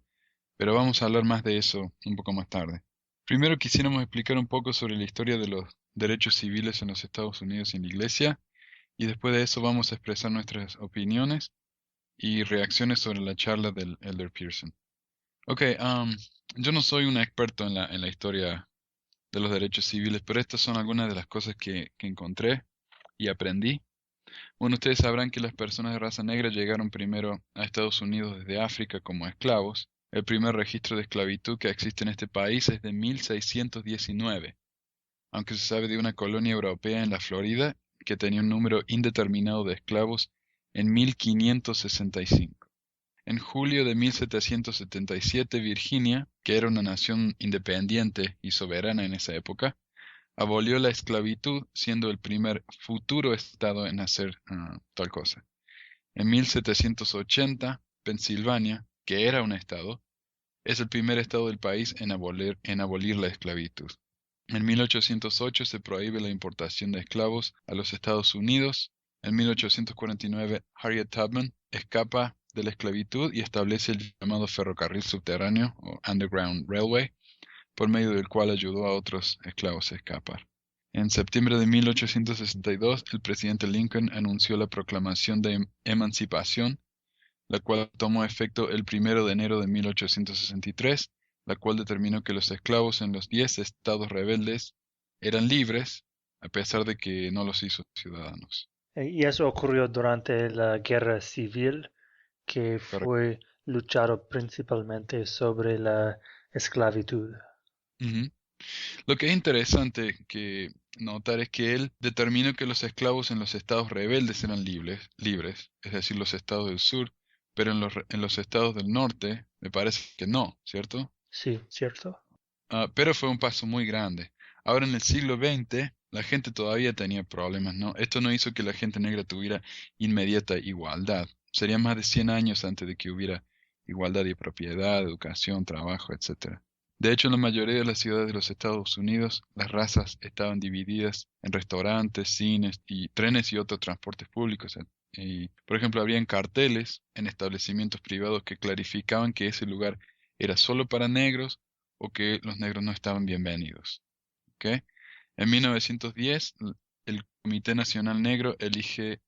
pero vamos a hablar más de eso un poco más tarde. Primero quisiéramos explicar un poco sobre la historia de los derechos civiles en los Estados Unidos y en la iglesia, y después de eso vamos a expresar nuestras opiniones y reacciones sobre la charla del elder Pearson. Ok, yo no soy un experto en la historia de los derechos civiles, pero estas son algunas de las cosas que encontré y aprendí. Bueno, ustedes sabrán que las personas de raza negra llegaron primero a Estados Unidos desde África como esclavos. El primer registro de esclavitud que existe en este país es de 1619, aunque se sabe de una colonia europea en la Florida que tenía un número indeterminado de esclavos en 1565. En julio de 1777, Virginia, que era una nación independiente y soberana en esa época, abolió la esclavitud, siendo el primer futuro estado en hacer tal cosa. En 1780, Pensilvania, que era un estado, es el primer estado del país en abolir la esclavitud. En 1808 se prohíbe la importación de esclavos a los Estados Unidos. En 1849, Harriet Tubman escapa de la esclavitud y establece el llamado ferrocarril subterráneo o Underground Railway, por medio del cual ayudó a otros esclavos a escapar. En septiembre de 1862, el presidente Lincoln anunció la proclamación de emancipación, la cual tomó efecto el 1 de enero de 1863, la cual determinó que los esclavos en los 10 estados rebeldes eran libres, a pesar de que no los hizo ciudadanos. Y eso ocurrió durante la guerra civil, que Correcto. fue luchado principalmente sobre la esclavitud. Ujú. Lo que es interesante que notar es que él determinó que los esclavos en los estados rebeldes eran libres, es decir, los estados del sur, pero en los estados del norte me parece que no, ¿cierto? Sí, ¿cierto? Pero fue un paso muy grande. Ahora en el siglo XX la gente todavía tenía problemas, ¿no? Esto no hizo que la gente negra tuviera inmediata igualdad. Serían más de 100 años antes de que hubiera igualdad de propiedad, educación, trabajo, etcétera. De hecho, en la mayoría de las ciudades de los Estados Unidos, las razas estaban divididas en restaurantes, cines y trenes y otros transportes públicos. Y, por ejemplo, habrían carteles en establecimientos privados que clarificaban que ese lugar era solo para negros o que los negros no estaban bienvenidos. ¿Ok? En 1910, el Comité Nacional Negro elige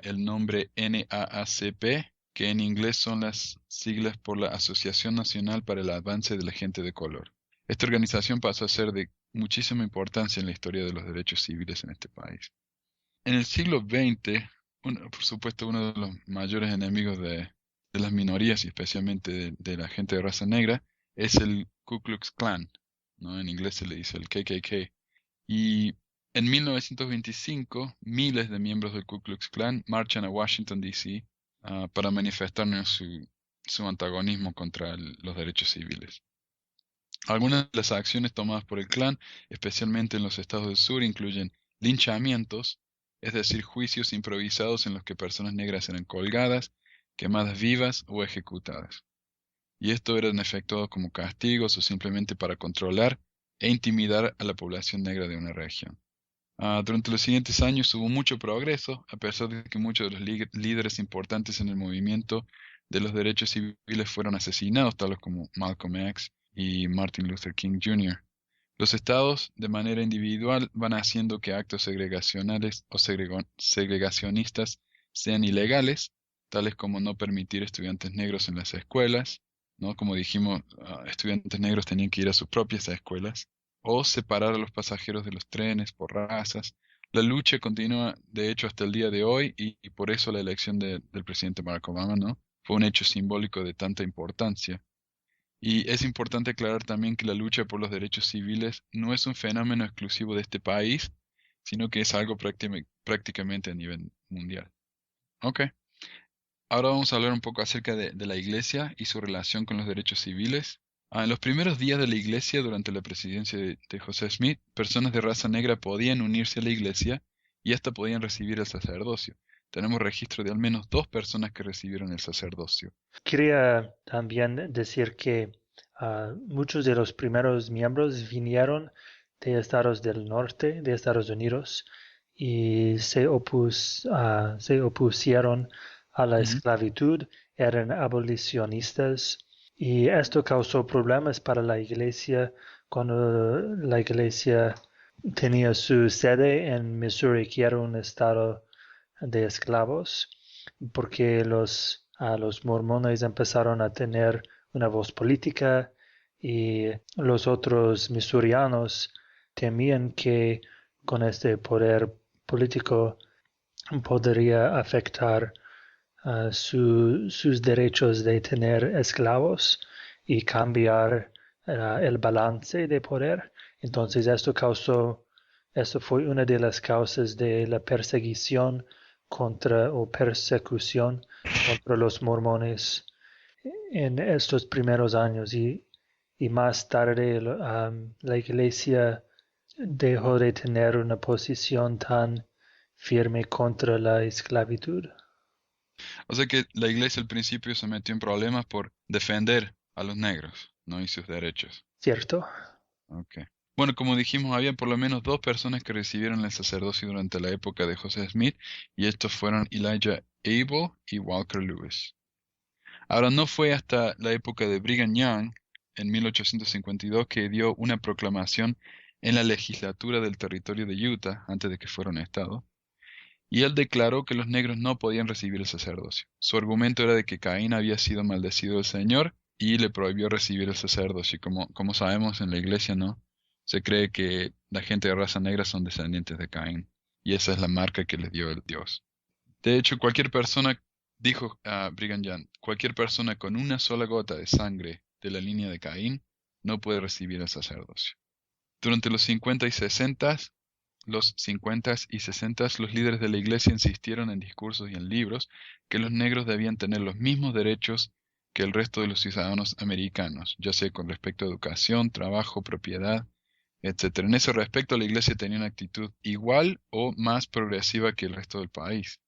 el nombre NAACP, que en inglés son las siglas por la Asociación Nacional para el Avance de la Gente de Color. Esta organización pasó a ser de muchísima importancia en la historia de los derechos civiles en este país. En el siglo XX, por supuesto, uno de los mayores enemigos de las minorías y especialmente de la gente de raza negra es el Ku Klux Klan, ¿no? En inglés se le dice el KKK. Y en 1925, miles de miembros del Ku Klux Klan marchan a Washington, D.C. Para manifestar su antagonismo contra los derechos civiles. Algunas de las acciones tomadas por el Klan, especialmente en los estados del sur, incluyen linchamientos, es decir, juicios improvisados en los que personas negras eran colgadas, quemadas vivas o ejecutadas. Y esto eran efectuados como castigos o simplemente para controlar e intimidar a la población negra de una región. Durante los siguientes años hubo mucho progreso, a pesar de que muchos de los líderes importantes en el movimiento de los derechos civiles fueron asesinados, tales como Malcolm X y Martin Luther King Jr. Los estados, de manera individual, van haciendo que actos segregacionales o segregacionistas sean ilegales, tales como no permitir estudiantes negros en las escuelas, ¿no? Como dijimos, estudiantes negros tenían que ir a sus propias escuelas, o separar a los pasajeros de los trenes por razas. La lucha continúa, de hecho, hasta el día de hoy, y por eso la elección del presidente Barack Obama, ¿no? Fue un hecho simbólico de tanta importancia. Y es importante aclarar también que la lucha por los derechos civiles no es un fenómeno exclusivo de este país, sino que es algo prácticamente a nivel mundial. Ok. Ahora vamos a hablar un poco acerca de la iglesia y su relación con los derechos civiles. En los primeros días de la iglesia, durante la presidencia de José Smith, personas de raza negra podían unirse a la iglesia y hasta podían recibir el sacerdocio. Tenemos registro de al menos 2 personas que recibieron el sacerdocio. Quería también decir que muchos de los primeros miembros vinieron de estados del norte, de Estados Unidos, y se opusieron a la Ujú. esclavitud, eran abolicionistas, y esto causó problemas para la iglesia cuando la iglesia tenía su sede en Missouri, que era un estado de esclavos, porque los mormones empezaron a tener una voz política y los otros misurianos temían que con este poder político podría afectar sus derechos de tener esclavos y cambiar el balance de poder. Entonces esto fue una de las causas de la persecución contra los mormones en estos primeros años y más tarde la iglesia dejó de tener una posición tan firme contra la esclavitud. O sea que la iglesia al principio se metió en problemas por defender a los negros, ¿no? Y sus derechos. ¿Cierto? Ok. Bueno, como dijimos, había por lo menos 2 personas que recibieron el sacerdocio durante la época de José Smith, y estos fueron Elijah Abel y Walker Lewis. Ahora, no fue hasta la época de Brigham Young, en 1852, que dio una proclamación en la legislatura del territorio de Utah, antes de que fuera un estado, y él declaró que los negros no podían recibir el sacerdocio. Su argumento era de que Caín había sido maldecido del Señor y le prohibió recibir el sacerdocio. Y como sabemos en la iglesia, ¿no? Se cree que la gente de raza negra son descendientes de Caín, y esa es la marca que les dio el Dios. De hecho, cualquier persona, dijo a Brigham Young, cualquier persona con una sola gota de sangre de la línea de Caín no puede recibir el sacerdocio. Durante los 50 y 60, los líderes de la iglesia insistieron en discursos y en libros que los negros debían tener los mismos derechos que el resto de los ciudadanos americanos, ya sea con respecto a educación, trabajo, propiedad, etcétera. En ese respecto, la iglesia tenía una actitud igual o más progresiva que el resto del país.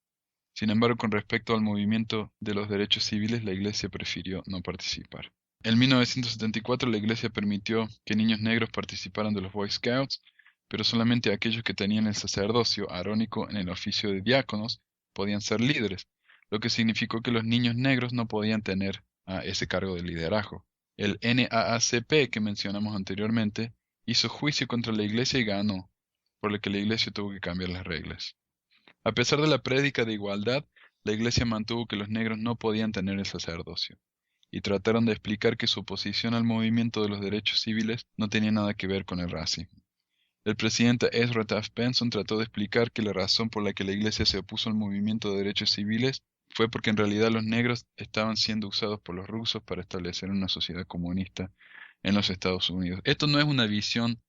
Sin embargo, con respecto al movimiento de los derechos civiles, la iglesia prefirió no participar. En 1974, la iglesia permitió que niños negros participaran de los Boy Scouts, pero solamente aquellos que tenían el sacerdocio arónico en el oficio de diáconos podían ser líderes, lo que significó que los niños negros no podían tener ese cargo de liderazgo. El NAACP, que mencionamos anteriormente, hizo juicio contra la iglesia y ganó, por lo que la iglesia tuvo que cambiar las reglas. A pesar de la prédica de igualdad, la iglesia mantuvo que los negros no podían tener el sacerdocio, y trataron de explicar que su oposición al movimiento de los derechos civiles no tenía nada que ver con el racismo. El presidente Ezra Taft Benson trató de explicar que la razón por la que la iglesia se opuso al movimiento de derechos civiles fue porque en realidad los negros estaban siendo usados por los rusos para establecer una sociedad comunista en los Estados Unidos. Esto no es una visión,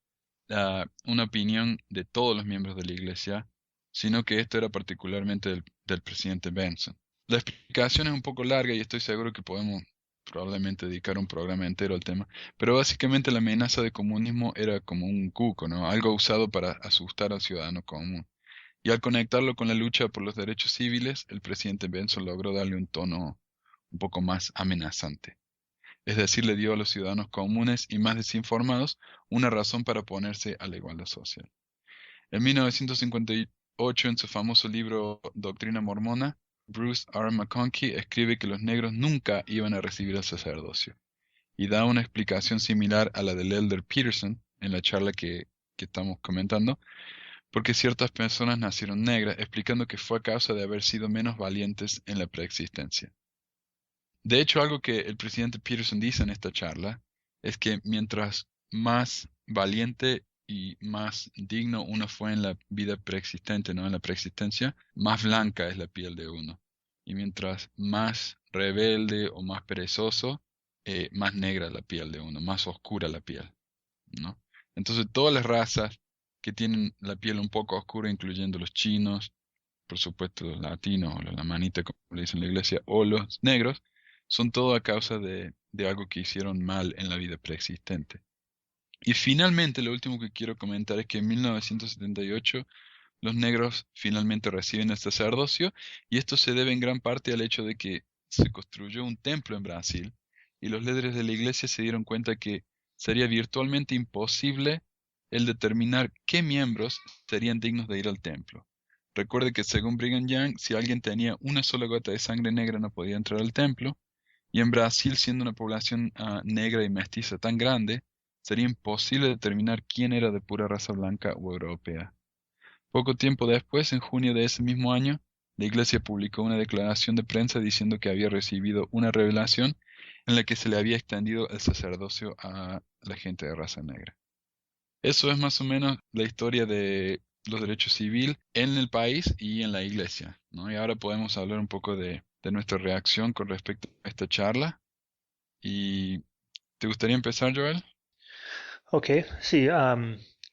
una opinión de todos los miembros de la iglesia, sino que esto era particularmente del presidente Benson. La explicación es un poco larga y estoy seguro que podemos probablemente dedicar un programa entero al tema, pero básicamente la amenaza de comunismo era como un cuco, ¿no? Algo usado para asustar al ciudadano común. Y al conectarlo con la lucha por los derechos civiles, el presidente Benson logró darle un tono un poco más amenazante. Es decir, le dio a los ciudadanos comunes y más desinformados una razón para oponerse a la igualdad social. En 1958, en su famoso libro Doctrina Mormona, Bruce R. McConkie escribe que los negros nunca iban a recibir el sacerdocio, y da una explicación similar a la del Elder Peterson en la charla que estamos comentando, porque ciertas personas nacieron negras, explicando que fue a causa de haber sido menos valientes en la preexistencia. De hecho, algo que el presidente Peterson dice en esta charla es que mientras más valiente y más digno uno fue en la vida preexistente, ¿no? En la preexistencia, más blanca es la piel de uno. Y mientras más rebelde o más perezoso, más negra la piel de uno, más oscura la piel, ¿no? Entonces, todas las razas que tienen la piel un poco oscura, incluyendo los chinos, por supuesto los latinos, o la manita, como le dicen en la iglesia, o los negros, son todo a causa de algo que hicieron mal en la vida preexistente. Y finalmente, lo último que quiero comentar es que en 1978 los negros finalmente reciben el sacerdocio, y esto se debe en gran parte al hecho de que se construyó un templo en Brasil, y los líderes de la iglesia se dieron cuenta que sería virtualmente imposible el determinar qué miembros serían dignos de ir al templo. Recuerde que según Brigham Young, si alguien tenía una sola gota de sangre negra no podía entrar al templo, y en Brasil, siendo una población negra y mestiza tan grande, sería imposible determinar quién era de pura raza blanca o europea. Poco tiempo después, en junio de ese mismo año, la Iglesia publicó una declaración de prensa diciendo que había recibido una revelación en la que se le había extendido el sacerdocio a la gente de raza negra. Eso es más o menos la historia de los derechos civiles en el país y en la Iglesia, ¿no? Y ahora podemos hablar un poco de nuestra reacción con respecto a esta charla. ¿Y te gustaría empezar, Joel? Ok, sí,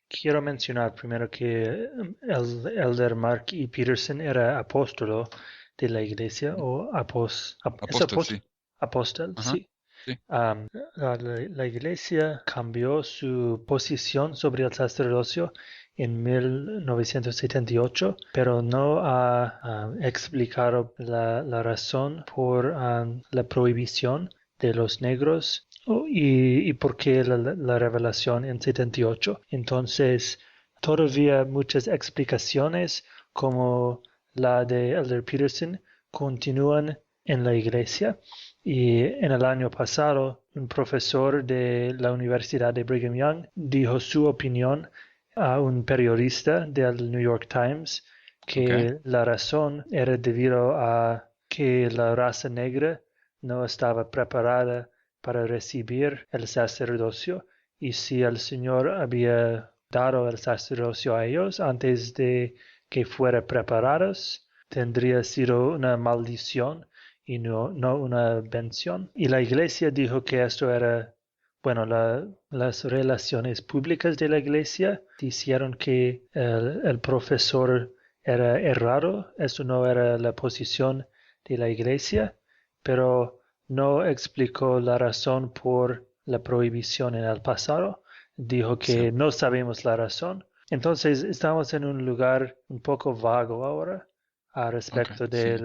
quiero mencionar primero que el elder Mark E. Peterson era apóstolo de la iglesia, o Apóstol, sí. apóstol, Ajá, sí. sí. La iglesia cambió su posición sobre el sacerdocio en 1978, pero no ha explicado la razón por la prohibición de los negros y por qué la revelación en 78. Entonces, todavía muchas explicaciones como la de Elder Peterson continúan en la iglesia. Y en el año pasado, un profesor de la Universidad de Brigham Young dijo su opinión a un periodista del New York Times Ok, que la razón era debido a que la raza negra no estaba preparada para recibir el sacerdocio, y si el Señor había dado el sacerdocio a ellos antes de que fueran preparados, tendría sido una maldición y no una bendición. Y la iglesia dijo que esto era, bueno, las relaciones públicas de la iglesia dijeron que el profesor era errado, eso no era la posición de la iglesia, pero no explicó la razón por la prohibición en el pasado. Dijo que cierto. no sabemos la razón. Entonces estamos en un lugar un poco vago ahora a Ok, respecto sí. de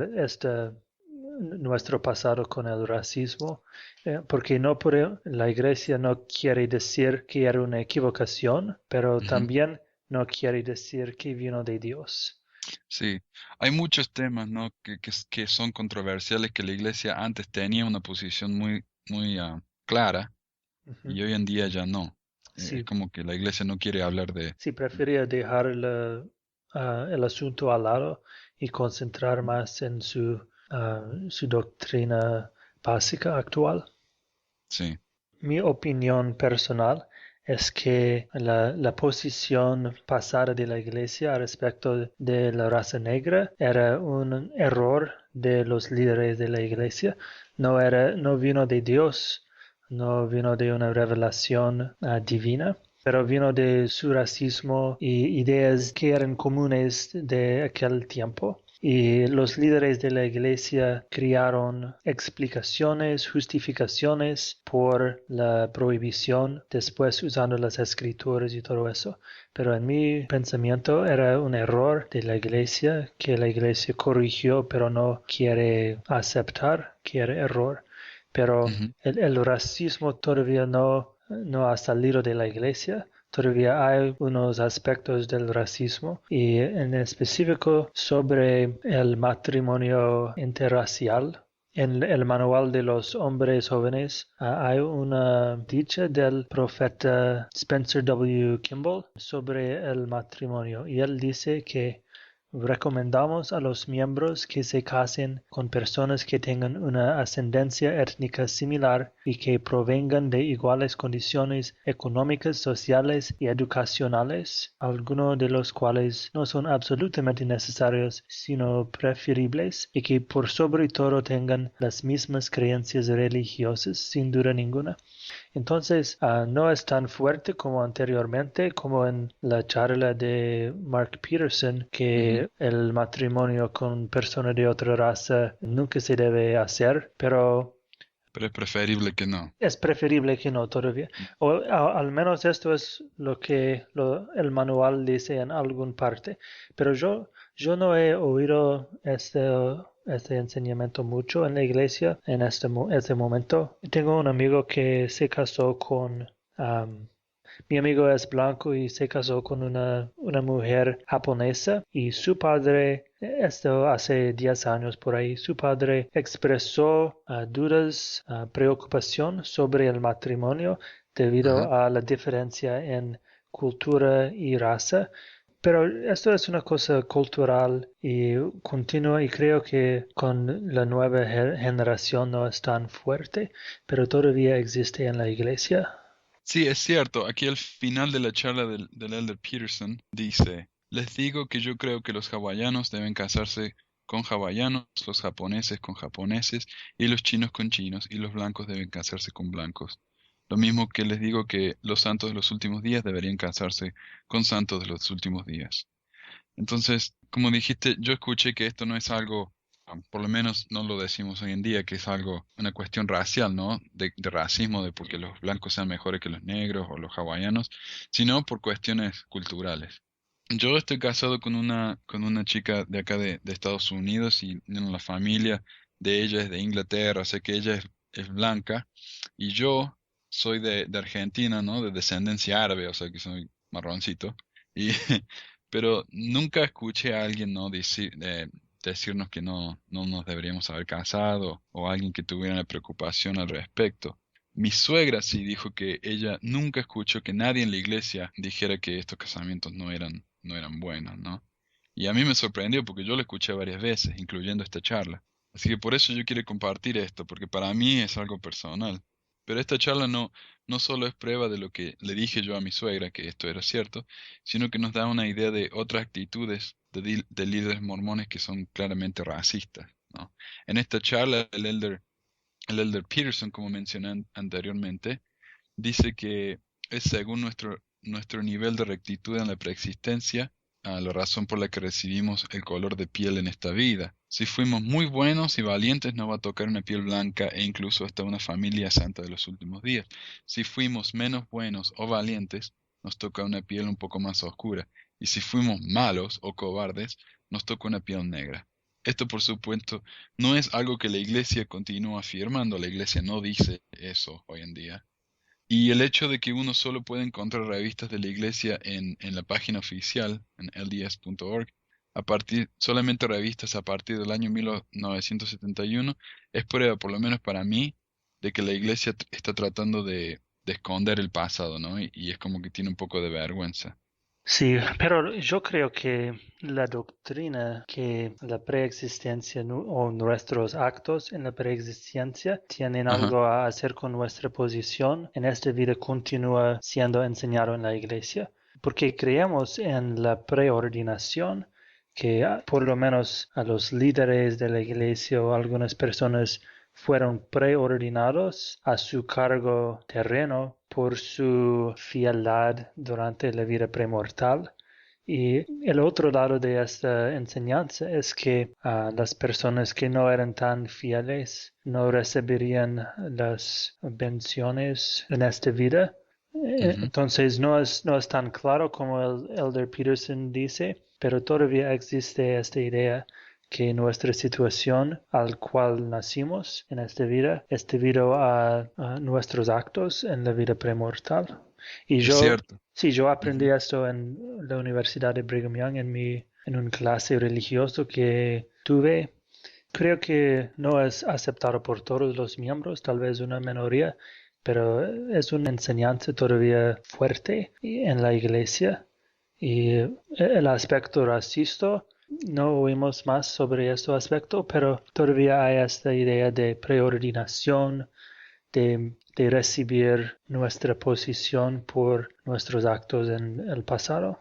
nuestro pasado con el racismo, porque la iglesia no quiere decir que era una equivocación, pero Ujú. también no quiere decir que vino de Dios. Sí, hay muchos temas, ¿no? que son controversiales, que la iglesia antes tenía una posición muy clara Ujú. y hoy en día ya no. Es Sí, como que la iglesia no quiere hablar de... sí, prefería dejar el asunto al lado y concentrar más en su doctrina básica actual. Sí, Mi opinión personal es que la posición pasada de la iglesia respecto de la raza negra era un error de los líderes de la iglesia. No vino de Dios, no vino de una revelación divina, pero vino de su racismo y ideas que eran comunes de aquel tiempo. Y los líderes de la iglesia crearon explicaciones, justificaciones por la prohibición, después usando las escrituras y todo eso. Pero en mi pensamiento era un error de la iglesia que la iglesia corrigió, pero no quiere aceptar que era error. Pero ujú, el racismo todavía no ha salido de la iglesia. Todavía hay unos aspectos del racismo, y en específico sobre el matrimonio interracial. En el manual de los hombres jóvenes hay una dicha del profeta Spencer W. Kimball sobre el matrimonio, y él dice que recomendamos a los miembros que se casen con personas que tengan una ascendencia étnica similar y que provengan de iguales condiciones económicas, sociales y educacionales, algunos de los cuales no son absolutamente necesarios, sino preferibles, y que por sobre todo tengan las mismas creencias religiosas, sin duda ninguna. Entonces, no es tan fuerte como anteriormente, como en la charla de Mark Peterson, Ujú. que el matrimonio con personas de otra raza nunca se debe hacer, pero Pero es preferible que no. es preferible que no todavía. O al menos esto es lo que el manual dice en alguna parte. Pero yo no he oído este enseñamiento mucho en la iglesia en este momento. Tengo un amigo que se casó mi amigo es blanco y se casó con una mujer japonesa y su padre, esto hace 10 años por ahí, su padre expresó dudas, preocupación sobre el matrimonio Ajá. debido a la diferencia en cultura y raza. Pero esto es una cosa cultural y continua y creo que con la nueva generación no es tan fuerte, pero todavía existe en la iglesia. Sí, es cierto. Aquí al final de la charla del Elder Peterson dice, les digo que yo creo que los hawaianos deben casarse con hawaianos, los japoneses con japoneses y los chinos con chinos y los blancos deben casarse con blancos. Lo mismo que les digo que los santos de los últimos días deberían casarse con santos de los últimos días. Entonces, como dijiste, yo escuché que esto no es algo, por lo menos no lo decimos hoy en día, que es algo, una cuestión racial, ¿no? De racismo, de porque los blancos sean mejores que los negros o los hawaianos, sino por cuestiones culturales. Yo estoy casado con una chica de acá de Estados Unidos y la familia de ella es de Inglaterra, sé que ella es blanca y yo soy de Argentina, ¿no? De descendencia árabe, o sea que soy marroncito. Y pero nunca escuché a alguien no decirnos que no nos deberíamos haber casado o alguien que tuviera una preocupación al respecto. Mi suegra sí dijo que ella nunca escuchó que nadie en la iglesia dijera que estos casamientos no eran buenos, ¿no? Y a mí me sorprendió porque yo lo escuché varias veces, incluyendo esta charla. Así que por eso yo quiero compartir esto, porque para mí es algo personal. Pero esta charla no solo es prueba de lo que le dije yo a mi suegra, que esto era cierto, sino que nos da una idea de otras actitudes de líderes mormones que son claramente racistas, ¿no? En esta charla, el elder Peterson, como mencioné anteriormente, dice que es según nuestro nivel de rectitud en la preexistencia, a la razón por la que recibimos el color de piel en esta vida. Si fuimos muy buenos y valientes, nos va a tocar una piel blanca e incluso hasta una familia santa de los últimos días. Si fuimos menos buenos o valientes, nos toca una piel un poco más oscura. Y si fuimos malos o cobardes, nos toca una piel negra. Esto, por supuesto, no es algo que la iglesia continúa afirmando. La iglesia no dice eso hoy en día. Y el hecho de que uno solo puede encontrar revistas de la iglesia en la página oficial, en lds.org, solamente revistas a partir del año 1971, es prueba, por lo menos para mí, de que la iglesia está tratando de esconder el pasado, ¿no? Y es como que tiene un poco de vergüenza. Sí, pero yo creo que la doctrina que la preexistencia o nuestros actos en la preexistencia tienen Ajá, algo a hacer con nuestra posición en esta vida continúa siendo enseñado en la iglesia, porque creemos en la preordinación que por lo menos a los líderes de la iglesia o algunas personas fueron preordinados a su cargo terreno por su fieldad durante la vida premortal. Y el otro lado de esta enseñanza es que las personas que no eran tan fieles no recibirían las bendiciones en esta vida. ujú. Entonces no es tan claro como el Elder Peterson dice, pero todavía existe esta idea que nuestra situación al cual nacimos en esta vida es debido a nuestros actos en la vida premortal. Y Es cierto. sí, yo aprendí Ujú. esto en la Universidad de Brigham Young en un clase religioso que tuve. Creo que no es aceptado por todos los miembros, tal vez una minoría, pero es una enseñanza todavía fuerte en la iglesia. Y el aspecto racista, no oímos más sobre este aspecto, pero todavía hay esta idea de preordinación, de recibir nuestra posición por nuestros actos en el pasado.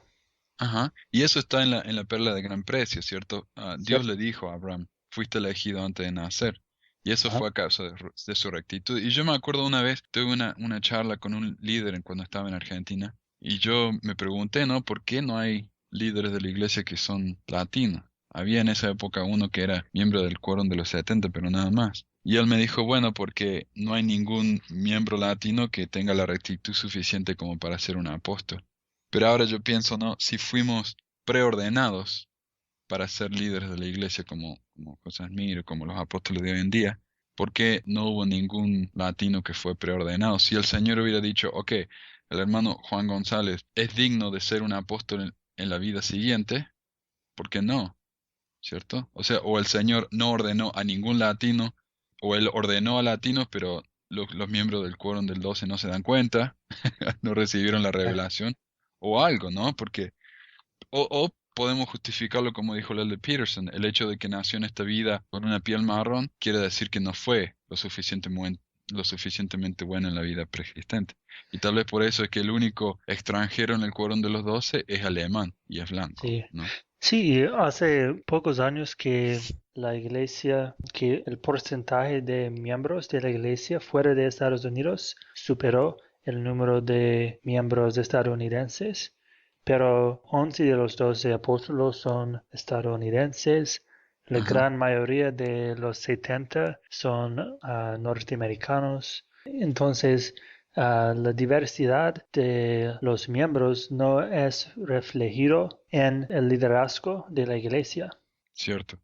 Ajá. Y eso está en la perla de gran precio, ¿cierto? Dios ¿Cierto? le dijo a Abraham, fuiste elegido antes de nacer. Y eso Ajá. fue a causa de su rectitud. Y yo me acuerdo una vez, tuve una charla con un líder cuando estaba en Argentina, y yo me pregunté, ¿no? ¿Por qué no hay líderes de la iglesia que son latinos? Había en esa época uno que era miembro del quórum de los 70, pero nada más. Y él me dijo, bueno, porque no hay ningún miembro latino que tenga la rectitud suficiente como para ser un apóstol. Pero ahora yo pienso, ¿no? Si fuimos preordenados para ser líderes de la iglesia como José Smith, como los apóstoles de hoy en día, ¿por qué no hubo ningún latino que fue preordenado? Si el Señor hubiera dicho, ok, el hermano Juan González es digno de ser un apóstol en la vida siguiente, ¿por qué no? ¿Cierto? O sea, o el Señor no ordenó a ningún latino, o él ordenó a latinos, pero los miembros del quórum del 12 no se dan cuenta, no recibieron la revelación, o algo, ¿no? Porque o podemos justificarlo como dijo Lelde Peterson, el hecho de que nació en esta vida con una piel marrón quiere decir que no fue lo suficientemente bueno en la vida preexistente. Y tal vez por eso es que el único extranjero en el quórum de los 12 es alemán y es blanco, Sí. ¿no? Sí, y hace pocos años que la iglesia, que el porcentaje de miembros de la iglesia fuera de Estados Unidos superó el número de miembros estadounidenses, pero 11 de los 12 apóstolos son estadounidenses. La Ajá, gran mayoría de los 70 son norteamericanos. Entonces, la diversidad de los miembros no es reflejado en el liderazgo de la iglesia. cierto.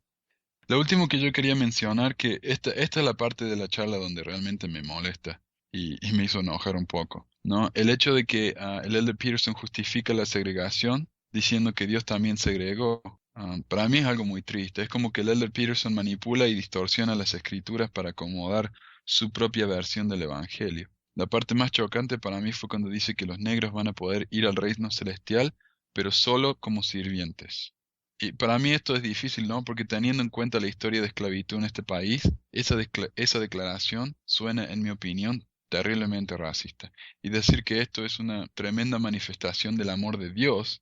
Lo último que yo quería mencionar, que esta es la parte de la charla donde realmente me molesta y me hizo enojar un poco, ¿no? El hecho de que el Elder Peterson justifica la segregación diciendo que Dios también segregó, para mí es algo muy triste. Es como que el Elder Peterson manipula y distorsiona las escrituras para acomodar su propia versión del Evangelio. La parte más chocante para mí fue cuando dice que los negros van a poder ir al reino celestial, pero solo como sirvientes. Y para mí esto es difícil, ¿no? Porque teniendo en cuenta la historia de esclavitud en este país, esa declaración suena, en mi opinión, terriblemente racista. Y decir que esto es una tremenda manifestación del amor de Dios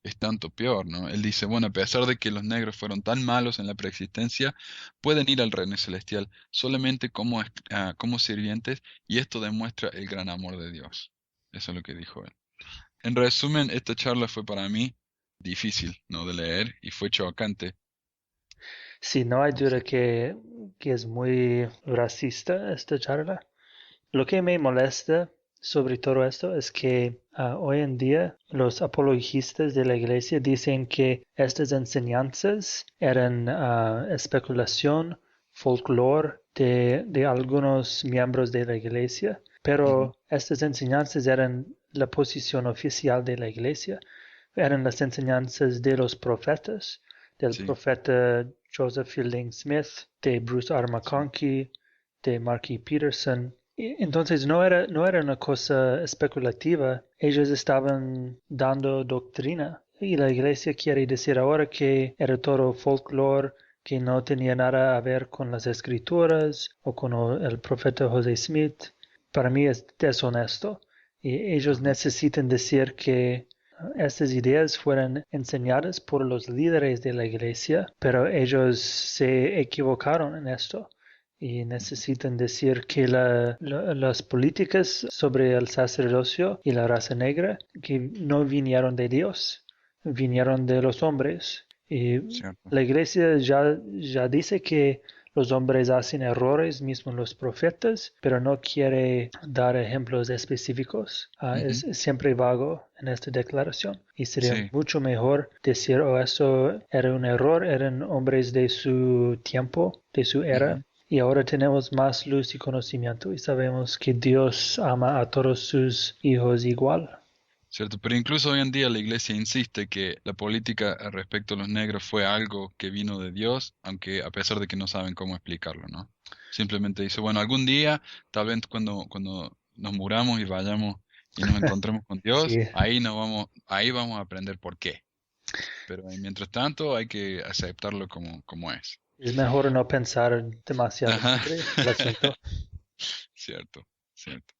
es tanto peor, ¿no? Él dice, bueno, a pesar de que los negros fueron tan malos en la preexistencia, pueden ir al reino celestial solamente como sirvientes, y esto demuestra el gran amor de Dios. Eso es lo que dijo él. En resumen, esta charla fue para mí difícil, ¿no? De leer y fue chocante. Sí, no hay Así duda que es muy racista esta charla. Lo que me molesta sobre todo esto es que hoy en día los apologistas de la iglesia dicen que estas enseñanzas eran especulación, folclore de algunos miembros de la iglesia, Ujú. pero estas enseñanzas eran la posición oficial de la iglesia, eran las enseñanzas de los profetas, del Sí, profeta Joseph Fielding Smith, de Bruce R. sí, McConkie, de Mark E. Peterson. Entonces no era una cosa especulativa, ellos estaban dando doctrina y la iglesia quiere decir ahora que era todo folclore, que no tenía nada a ver con las escrituras o con el profeta José Smith. Para mí es deshonesto y ellos ajá, necesitan decir que estas ideas fueron enseñadas por los líderes de la iglesia, pero ellos se equivocaron en esto y ujú, necesitan decir que las políticas sobre el sacerdocio y la raza negra que no vinieron de Dios, vinieron de los hombres. Y cierto. la iglesia ya dice que los hombres hacen errores, mismo los profetas, pero no quiere dar ejemplos específicos. Ujú. Es siempre vago en esta declaración. Y sería Sí, mucho mejor decir, oh, eso era un error, eran hombres de su tiempo, de su era. ujú, Y ahora tenemos más luz y conocimiento y sabemos que Dios ama a todos sus hijos igual. cierto. Pero incluso hoy en día la iglesia insiste que la política respecto a los negros fue algo que vino de Dios, aunque a pesar de que no saben cómo explicarlo, ¿no? Simplemente dice, bueno, algún día, tal vez cuando nos muramos y vayamos y nos encontremos con Dios, Sí, ahí vamos a aprender por qué. Pero mientras tanto hay que aceptarlo como es. es mejor no pensar demasiado Ajá. sobre el asunto. Cierto, cierto.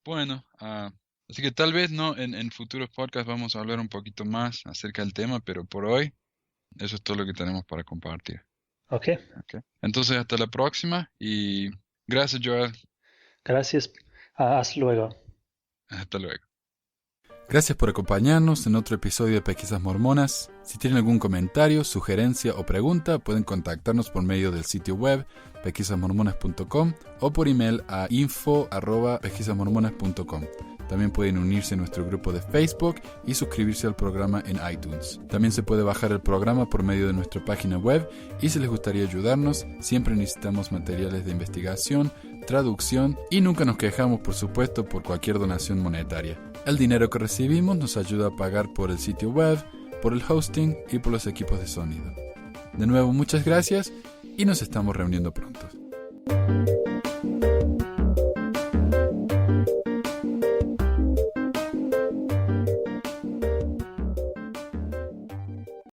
Bueno, así que tal vez no en futuros podcasts vamos a hablar un poquito más acerca del tema, pero por hoy eso es todo lo que tenemos para compartir. Ok, Ok. Entonces, hasta la próxima y gracias, Joel. gracias. Hasta luego. Hasta luego. Gracias por acompañarnos en otro episodio de Pesquisas Mormonas. Si tienen algún comentario, sugerencia o pregunta, pueden contactarnos por medio del sitio web pesquisasmormonas.com o por email a info@pesquisasmormonas.com. También pueden unirse a nuestro grupo de Facebook y suscribirse al programa en iTunes. También se puede bajar el programa por medio de nuestra página web y si les gustaría ayudarnos, siempre necesitamos materiales de investigación, traducción y nunca nos quejamos, por supuesto, por cualquier donación monetaria. El dinero que recibimos nos ayuda a pagar por el sitio web, por el hosting y por los equipos de sonido. De nuevo, muchas gracias y nos estamos reuniendo pronto.